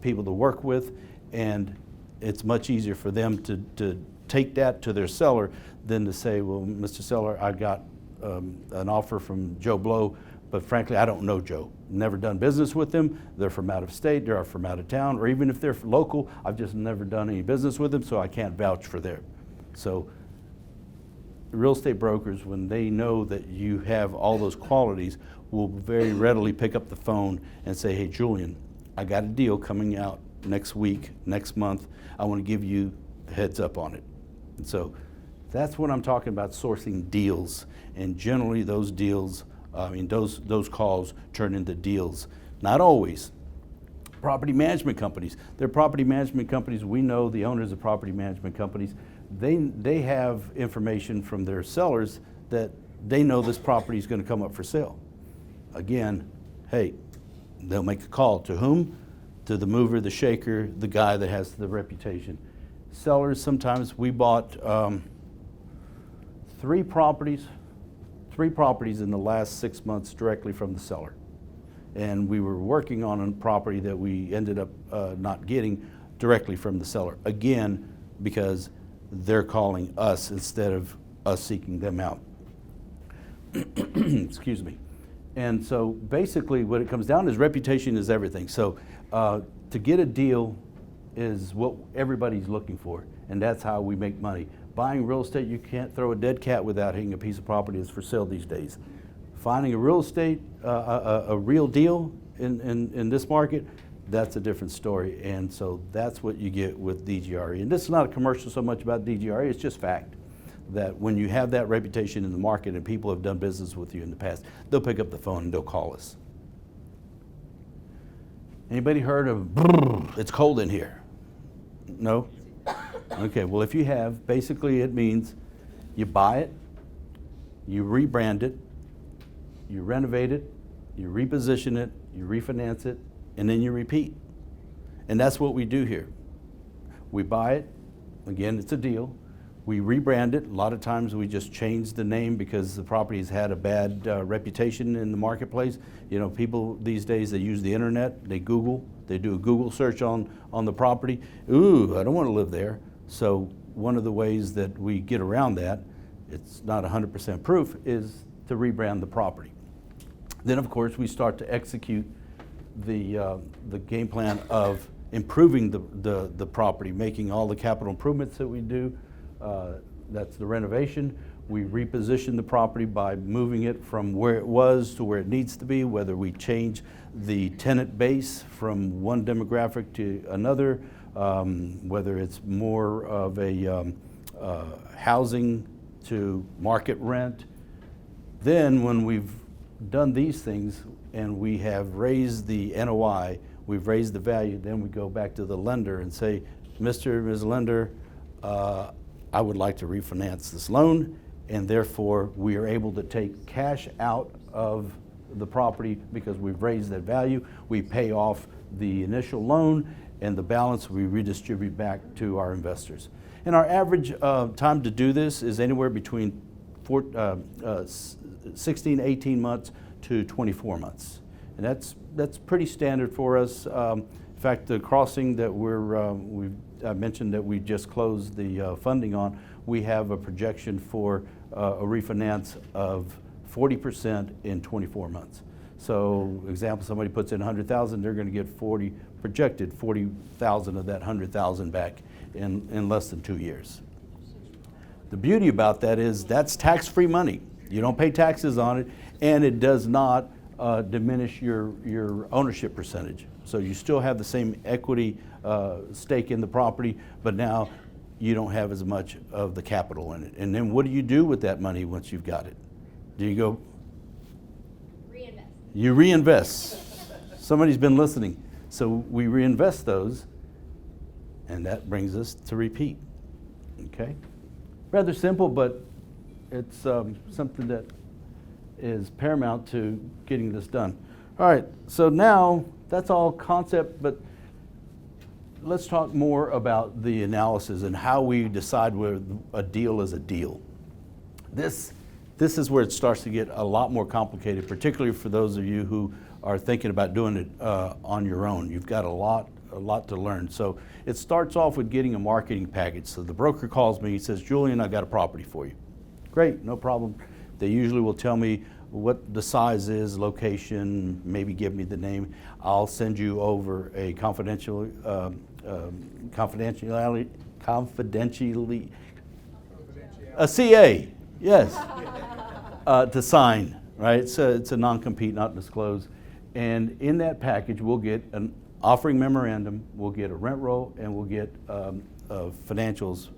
people to work with, and it's much easier for them to take that to their seller than to say, well, Mr. Seller, I got an offer from Joe Blow, but frankly, I don't know Joe. Never done business with them. They're from out of state, they're from out of town, or even if they're local, I've just never done any business with them, so I can't vouch for them. So real estate brokers, when they know that you have all those qualities, will very readily pick up the phone and say, hey, Julian, I got a deal coming out next week, next month. I want to give you a heads up on it. And so that's what I'm talking about, sourcing deals. And generally those deals, those calls turn into deals. Not always. Property management companies. They're property management companies. We know the owners of property management companies. They have information from their sellers that they know this property is going to come up for sale. Again, hey, they'll make a call to whom? To the mover, the shaker, the guy that has the reputation. Sellers, sometimes we bought three properties in the last 6 months directly from the seller. And we were working on a property that we ended up not getting directly from the seller. Again, because they're calling us instead of us seeking them out. Excuse me. And so basically what it comes down to is reputation is everything. So to get a deal is what everybody's looking for, and that's how we make money. Buying real estate, you can't throw a dead cat without hitting a piece of property that's for sale these days. Finding a real estate, a real deal in this market, that's a different story. And so that's what you get with DGRE. And this is not a commercial so much about DGRE, it's just fact that when you have that reputation in the market and people have done business with you in the past, they'll pick up the phone and they'll call us. Anybody heard of brrr, it's cold in here? No? Okay, well if you have, basically it means you buy it, you rebrand it, you renovate it, you reposition it, you refinance it, and then you repeat. And that's what we do here. We buy it, again it's a deal, we rebrand it. A lot of times we just change the name because the property has had a bad reputation in the marketplace. You know, people these days, they use the internet, they Google, they do a Google search on the property. Ooh, I don't want to live there. So one of the ways that we get around that, it's not 100% proof, is to rebrand the property. Then of course we start to execute the game plan of improving the property, making all the capital improvements that we do. That's the renovation. We reposition the property by moving it from where it was to where it needs to be, whether we change the tenant base from one demographic to another, whether it's more of a housing to market rent. Then when we've done these things and we have raised the NOI, we've raised the value, then we go back to the lender and say, Mr. and Ms. Lender, I would like to refinance this loan, and therefore we are able to take cash out of the property because we've raised that value. We pay off the initial loan, and the balance we redistribute back to our investors. And our average time to do this is anywhere between 16, 18 months to 24 months. And that's pretty standard for us. In fact, the crossing that I mentioned that we just closed the funding on, we have a projection for a refinance of 40% in 24 months. So, example, somebody puts in 100,000, they're going to get projected 40,000 of that 100,000 back in less than 2 years. The beauty about that is that's tax-free money. You don't pay taxes on it, and it does not diminish your ownership percentage. So you still have the same equity stake in the property, but now you don't have as much of the capital in it. And then what do you do with that money once you've got it? Do you go? Reinvest. You reinvest. Somebody's been listening. So we reinvest those, and that brings us to repeat. Okay? Rather simple, but it's something that is paramount to getting this done. All right, so now that's all concept, but let's talk more about the analysis and how we decide whether a deal is a deal. This is where it starts to get a lot more complicated, particularly for those of you who are thinking about doing it on your own. You've got a lot to learn. So it starts off with getting a marketing package. So the broker calls me, he says, Julian, I got a property for you. Great, no problem. They usually will tell me what the size is, location, maybe give me the name. I'll send you over a confidentially, a CA, yes, to sign, right? So it's a non-compete, not disclose. And in that package, we'll get an offering memorandum, we'll get a rent roll, and we'll get financials,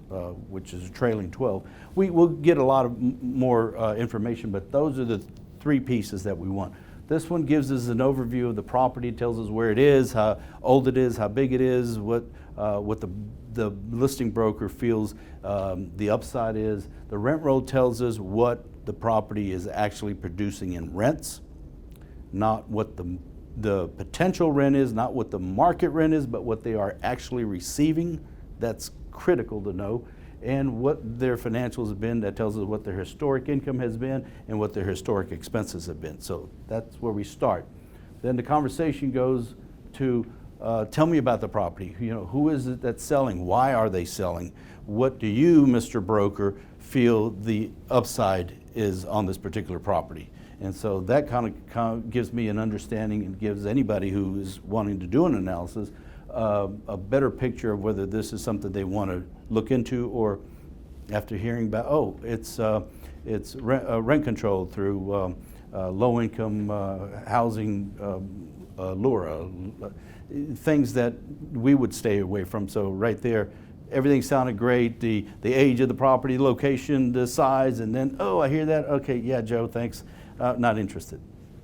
which is a trailing 12. We'll get a lot of more information, but those are the three pieces that we want. This one gives us an overview of the property, tells us where it is, how old it is, how big it is, what the listing broker feels the upside is. The rent roll tells us what the property is actually producing in rents, not what the potential rent is, not what the market rent is, but what they are actually receiving. That's critical to know. And what their financials have been. That tells us what their historic income has been and what their historic expenses have been. So that's where we start. Then the conversation goes to tell me about the property. You know, who is it that's selling? Why are they selling? What do you, Mr. Broker, feel the upside is on this particular property? And so that kind of gives me an understanding and gives anybody who is wanting to do an analysis a better picture of whether this is something they want to look into, or after hearing about, oh, it's rent control through low-income housing, LURA, things that we would stay away from. So right there, everything sounded great, the age of the property, location, the size, and then, oh, I hear that, okay, yeah, Joe, thanks, not interested.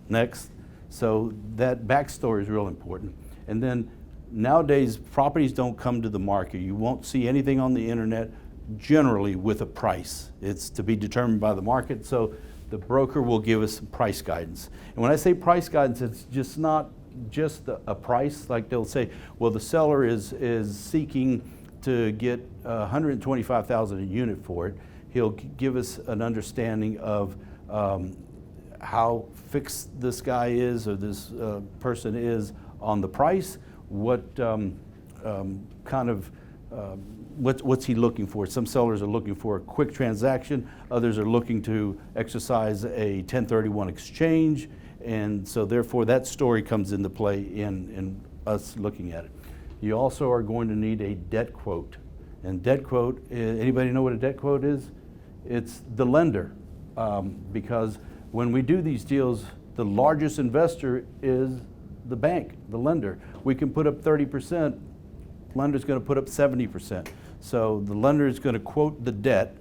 Next. So that backstory is real important. And then nowadays, properties don't come to the market. You won't see anything on the internet generally with a price. It's to be determined by the market, so the broker will give us some price guidance. And when I say price guidance, it's just not just a price. Like they'll say, well, the seller is seeking to get $125,000 a unit for it. He'll give us an understanding of how fixed this guy is or this person is on the price. What what's he looking for? Some sellers are looking for a quick transaction. Others are looking to exercise a 1031 exchange, and so therefore that story comes into play in us looking at it. You also are going to need a debt quote, and debt quote. Anybody know what a debt quote is? It's the lender, because when we do these deals, the largest investor is the bank, the lender. We can put up 30%, lender's going to put up 70%. So the lender is going to quote the debt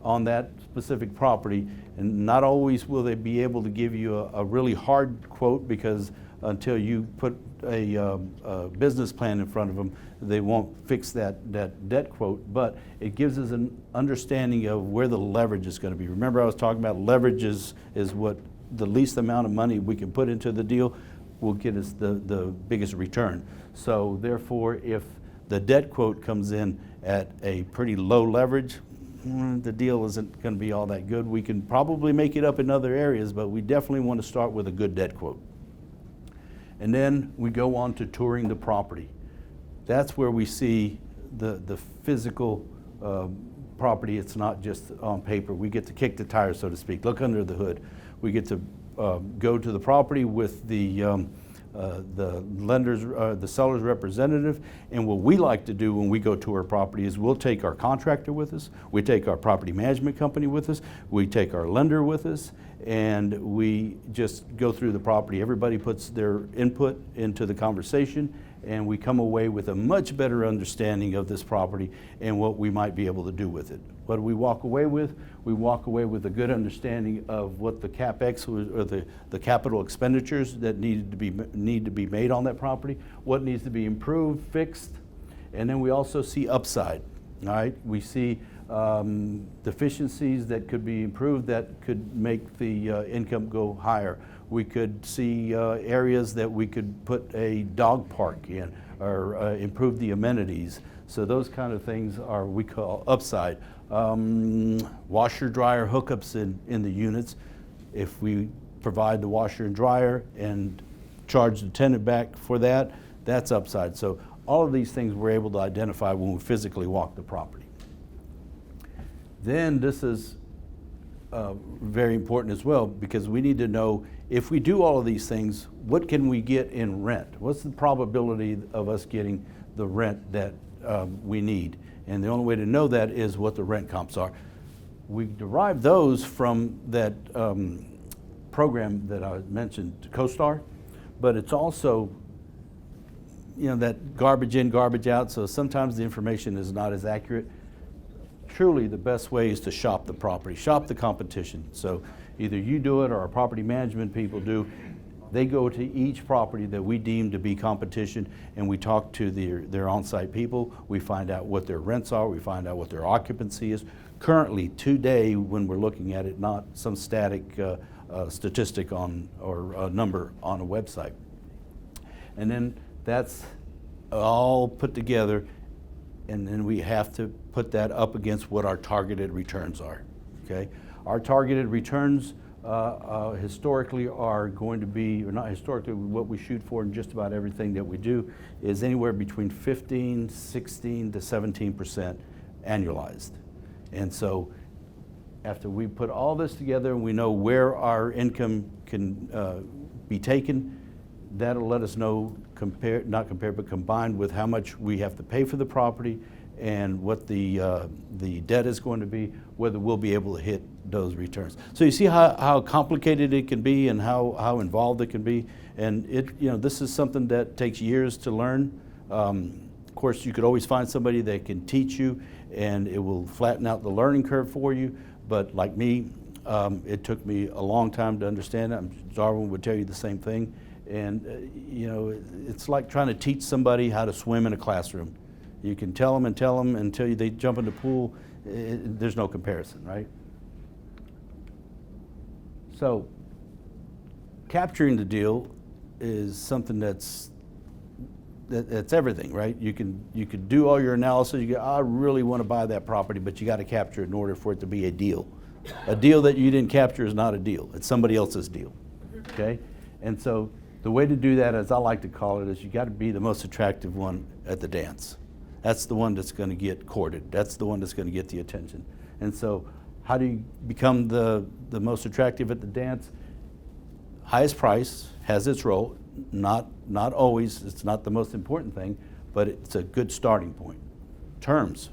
on that specific property, and not always will they be able to give you a really hard quote, because until you put a business plan in front of them, they won't fix that debt quote, but it gives us an understanding of where the leverage is going to be. Remember, I was talking about leverage is what the least amount of money we can put into the deal will get us the biggest return. So therefore, if the debt quote comes in at a pretty low leverage, the deal isn't going to be all that good. We can probably make it up in other areas, but we definitely want to start with a good debt quote. And then we go on to touring the property. That's where we see the physical property, it's not just on paper. We get to kick the tires, so to speak, look under the hood. We get to go to the property with the the seller's representative, and what we like to do when we go to our property is we'll take our contractor with us, we take our property management company with us, we take our lender with us, and we just go through the property. Everybody puts their input into the conversation, and we come away with a much better understanding of this property and what we might be able to do with it. What do we walk away with? We walk away with a good understanding of what the CapEx or the capital expenditures that need to be made on that property, what needs to be improved, fixed, and then we also see upside. All right, we see deficiencies that could be improved that could make the income go higher. We could see areas that we could put a dog park in or improve the amenities. So those kind of things are we call upside. Washer dryer hookups in the units. If we provide the washer and dryer and charge the tenant back for that, that's upside. So all of these things we're able to identify when we physically walk the property. Then this is very important as well, because we need to know if we do all of these things, what can we get in rent? What's the probability of us getting the rent that we need? And the only way to know that is what the rent comps are. We derive those from that program that I mentioned, CoStar, but it's also, you know, that garbage in, garbage out, so sometimes the information is not as accurate. Truly, the best way is to shop the property, shop the competition. So either you do it or our property management people do. They go to each property that we deem to be competition, and we talk to their on-site people. We find out what their rents are. We find out what their occupancy is. Currently, today, when we're looking at it, not some static statistic on or a number on a website. And then that's all put together, and then we have to put that up against what our targeted returns are, okay? Our targeted returns historically are going to be, or not historically, what we shoot for in just about everything that we do is anywhere between 15, 16 to 17% annualized. And so after we put all this together and we know where our income can be taken, that'll let us know, but combined with how much we have to pay for the property and what the debt is going to be, whether we'll be able to hit those returns. So you see how complicated it can be and how involved it can be. And this is something that takes years to learn. Of course, you could always find somebody that can teach you, and it will flatten out the learning curve for you. But like me, it took me a long time to understand it. Darwin would tell you the same thing. And it's like trying to teach somebody how to swim in a classroom. You can tell them until they jump in the pool. There's no comparison, right? So capturing the deal is something that's everything, right? You can do all your analysis. You go, I really want to buy that property, but you got to capture it in order for it to be a deal. A deal that you didn't capture is not a deal. It's somebody else's deal, okay? And so the way to do that, as I like to call it, is you got to be the most attractive one at the dance. That's the one that's going to get courted. That's the one that's going to get the attention. And so how do you become the most attractive at the dance? Highest price has its role. Not always, it's not the most important thing, but it's a good starting point. Terms,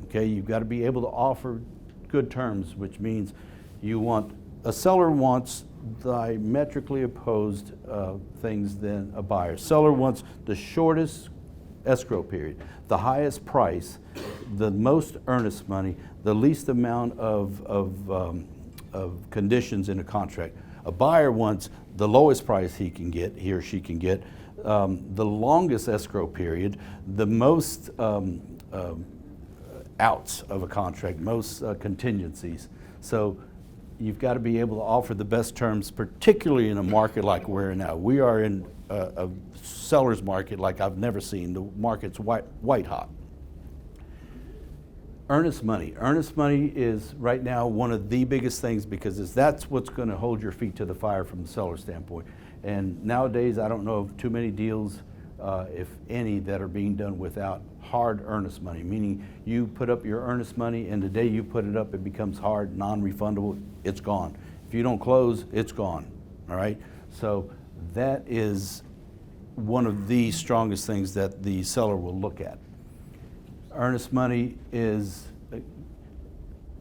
okay? You've got to be able to offer good terms, which means a seller wants diametrically opposed things than a buyer. Seller wants the shortest escrow period, the highest price, the most earnest money, the least amount of conditions in a contract. A buyer wants the lowest price he or she can get, the longest escrow period, the most outs of a contract, most contingencies. So you've got to be able to offer the best terms, particularly in a market like we're in now. We are in a seller's market like I've never seen. The market's white hot. Earnest money. Earnest money is right now one of the biggest things, because that's what's going to hold your feet to the fire from the seller standpoint. And nowadays, I don't know of too many deals if any, that are being done without hard earnest money, meaning you put up your earnest money and the day you put it up, it becomes hard, non-refundable, it's gone. If you don't close, it's gone, all right? So that is one of the strongest things that the seller will look at. Earnest money is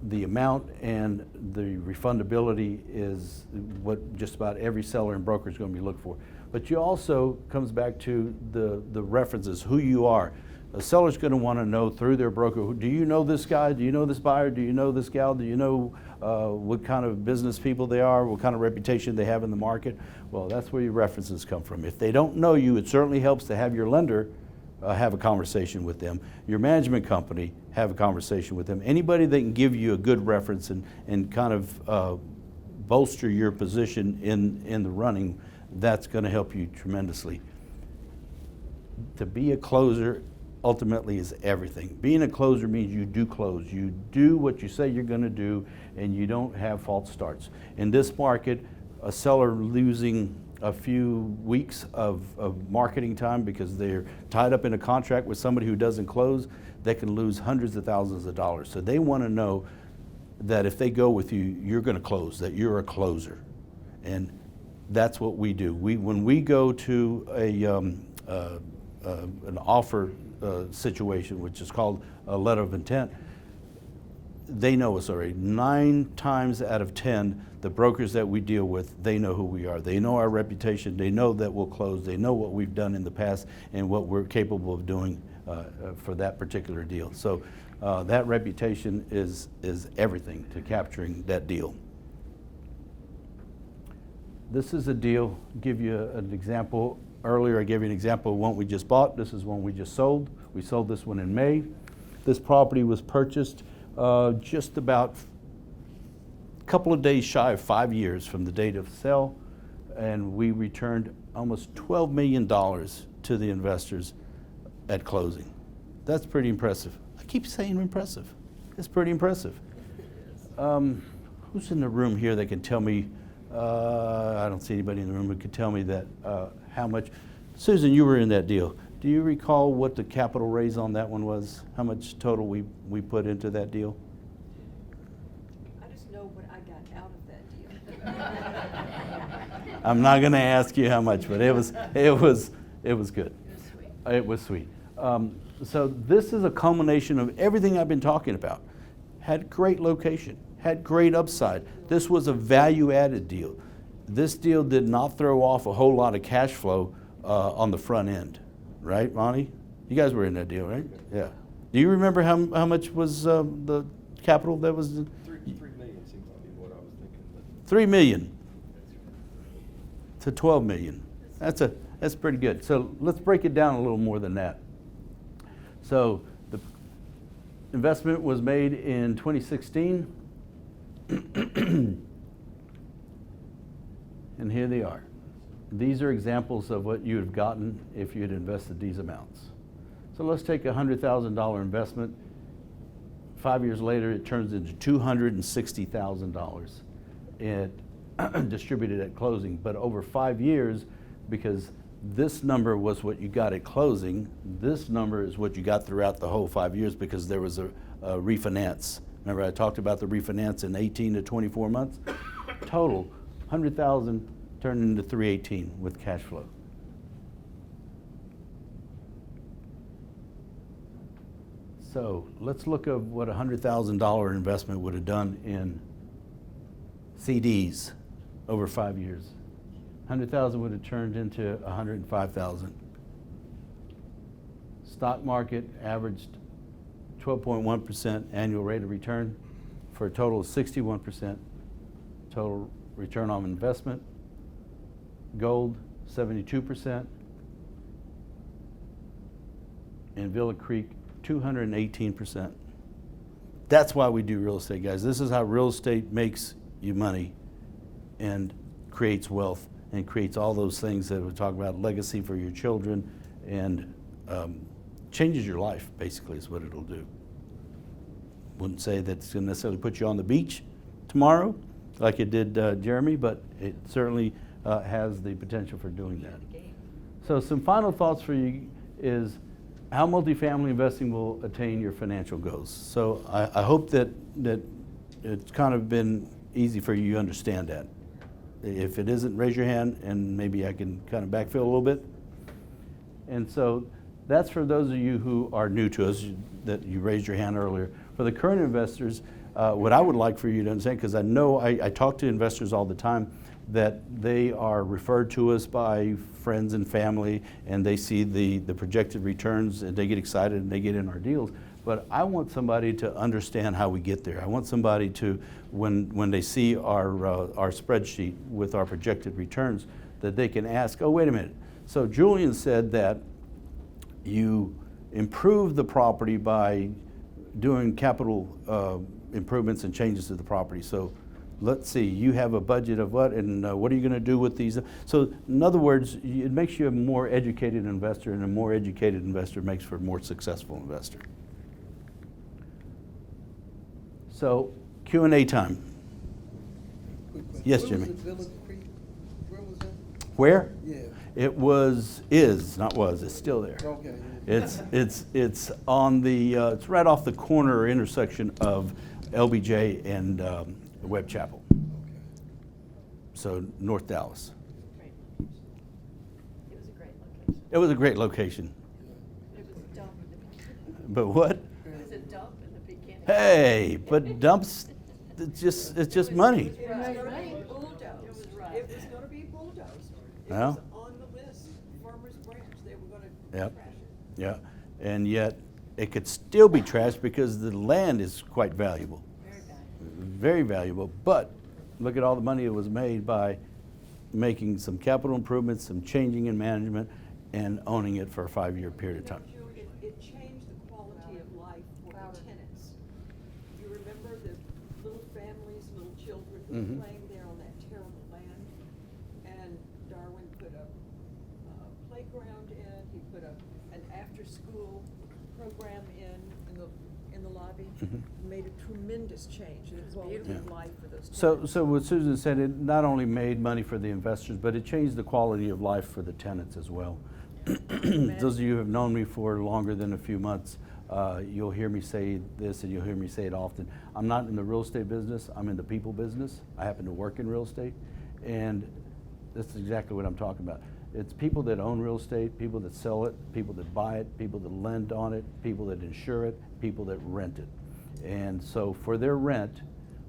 the amount, and the refundability is what just about every seller and broker is going to be looking for. But you also comes back to the references, who you are. A seller's going to want to know through their broker, do you know this guy? Do you know this buyer? Do you know this gal? Do you know what kind of business people they are? What kind of reputation they have in the market? Well, that's where your references come from. If they don't know you, it certainly helps to have your lender have a conversation with them. Your management company, have a conversation with them. Anybody that can give you a good reference and kind of bolster your position in the running, that's going to help you tremendously. To be a closer ultimately is everything. Being a closer means you do close. You do what you say you're going to do, and you don't have false starts. In this market, a seller losing a few weeks of marketing time because they're tied up in a contract with somebody who doesn't close, they can lose hundreds of thousands of dollars. So they want to know that if they go with you, you're going to close, that you're a closer. And that's what we do. When we go to an offer situation, which is called a letter of intent, they know us already. 9 times out of 10, the brokers that we deal with, they know who we are. They know our reputation. They know that we'll close. They know what we've done in the past and what we're capable of doing for that particular deal. So that reputation is everything to capturing that deal. This is a deal. Give you an example. Earlier I gave you an example of one we just bought. This is one we just sold. We sold this one in May. This property was purchased just about a couple of days shy of 5 years from the date of sale, and we returned almost $12 million to the investors at closing. That's pretty impressive. I keep saying impressive. It's pretty impressive. Who's in the room here that can tell me, I don't see anybody in the room who could tell me that how much. Susan, you were in that deal. Do you recall what the capital raise on that one was? How much total we put into that deal? I just know what I got out of that deal. I'm not going to ask you how much, but it was good. It was sweet. It was sweet. So this is a culmination of everything I've been talking about. Had great location, had great upside. This was a value-added deal. This deal did not throw off a whole lot of cash flow on the front end, right, Ronnie? You guys were in that deal, right? Yeah. Do you remember how much was the capital that was? 3 million seems to be what I was thinking. But $3 million to $12 million. That's pretty good. So let's break it down a little more than that. So the investment was made in 2016. And here they are. These are examples of what you would have gotten if you had invested these amounts. So let's take a $100,000 investment. 5 years later, it turns into $260,000. It distributed at closing, but over 5 years, because this number was what you got at closing, this number is what you got throughout the whole 5 years because there was a refinance. Remember I talked about the refinance in 18 to 24 months? Total, 100,000 turned into 318 with cash flow. So let's look at what a $100,000 investment would have done in CDs over 5 years. 100,000 would have turned into 105,000. Stock market averaged 12.1% annual rate of return for a total of 61% total return on investment. Gold, 72%. And Villa Creek, 218%. That's why we do real estate, guys. This is how real estate makes you money and creates wealth and creates all those things that we talk about, legacy for your children, and changes your life, basically, is what it'll do. Wouldn't say that it's going to necessarily put you on the beach tomorrow, like it did Jeremy, but it certainly has the potential for doing that. So some final thoughts for you is how multifamily investing will attain your financial goals. So I hope that it's kind of been easy for you to understand that. If it isn't, raise your hand and maybe I can kind of backfill a little bit. And so that's for those of you who are new to us, that you raised your hand earlier. For the current investors, what I would like for you to understand, because I know I talk to investors all the time, that they are referred to us by friends and family, and they see the projected returns, and they get excited and they get in our deals. But I want somebody to understand how we get there. I want somebody to, when they see our spreadsheet with our projected returns, that they can ask, oh, wait a minute. So Julian said that you improve the property by doing capital improvements and changes to the property. So let's see, you have a budget of what, and what are you going to do with these? So in other words, it makes you a more educated investor, and a more educated investor makes for a more successful investor. So Q&A time. Quick question. Yes, Where Jimmy. was the Villa Creek? Where was that? Where? Yeah. It is, not was, it's still there. Okay. It's on the, it's right off the corner or intersection of LBJ and Webb Chapel. Okay. So North Dallas. Great location. It was a great location. It was a great location. It was a dump in the beginning. But what? It was a dump in the beginning. Hey, but dumps, it's just money. It was gonna be bulldozed. It was gonna be bulldozed. It Yeah. was on the list, Farmers Branch, they were gonna Yep. trash it. Yeah, and yet it could still be trashed because the land is quite valuable. Very valuable. Very valuable, but look at all the money that was made by making some capital improvements, some changing in management, and owning it for a 5-year period of time. It changed the quality of life for the tenants. You remember the little families, little children who Mhm. were playing there on that terrible land? And Darwin put a playground in, he put an after-school program in the lobby. Mhm. Made a tremendous change in the quality of Yeah. life for those So tenants. what Susan said, it not only made money for the investors, but it changed the quality of life for the tenants as well. Those of you who have known me for longer than a few months, you'll hear me say this, and you'll hear me say it often. I'm not in the real estate business, I'm in the people business. I happen to work in real estate, and that's exactly what I'm talking about. It's people that own real estate, people that sell it, people that buy it, people that lend on it, people that insure it, people that rent it. And so for their rent,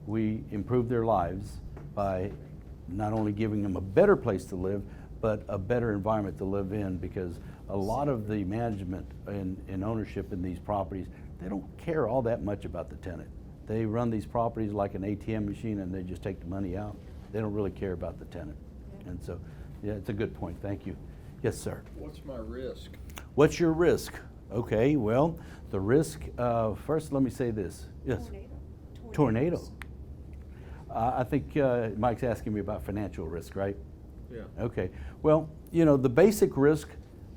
we improve their lives by not only giving them a better place to live, but a better environment to live in, because a lot of the management and ownership in these properties, they don't care all that much about the tenant. They run these properties like an ATM machine, and they just take the money out. They don't really care about the tenant. And so, yeah, it's a good point. Thank you. Yes, sir. What's my risk? What's your risk? Okay, well, the risk, first let me say this. Yes. Tornado. I think Mike's asking me about financial risk, right? Yeah. Okay. Well, you know, the basic risk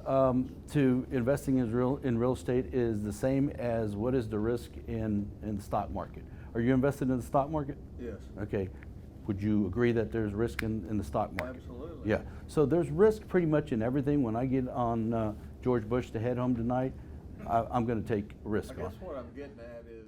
to investing in real estate is the same as what is the risk in the stock market. Are you invested in the stock market? Yes. Okay. Would you agree that there's risk in the stock market? Absolutely. Yeah. So there's risk pretty much in everything. When I get on George Bush to head home tonight, I'm going to take risk I on. guess what I'm getting at is,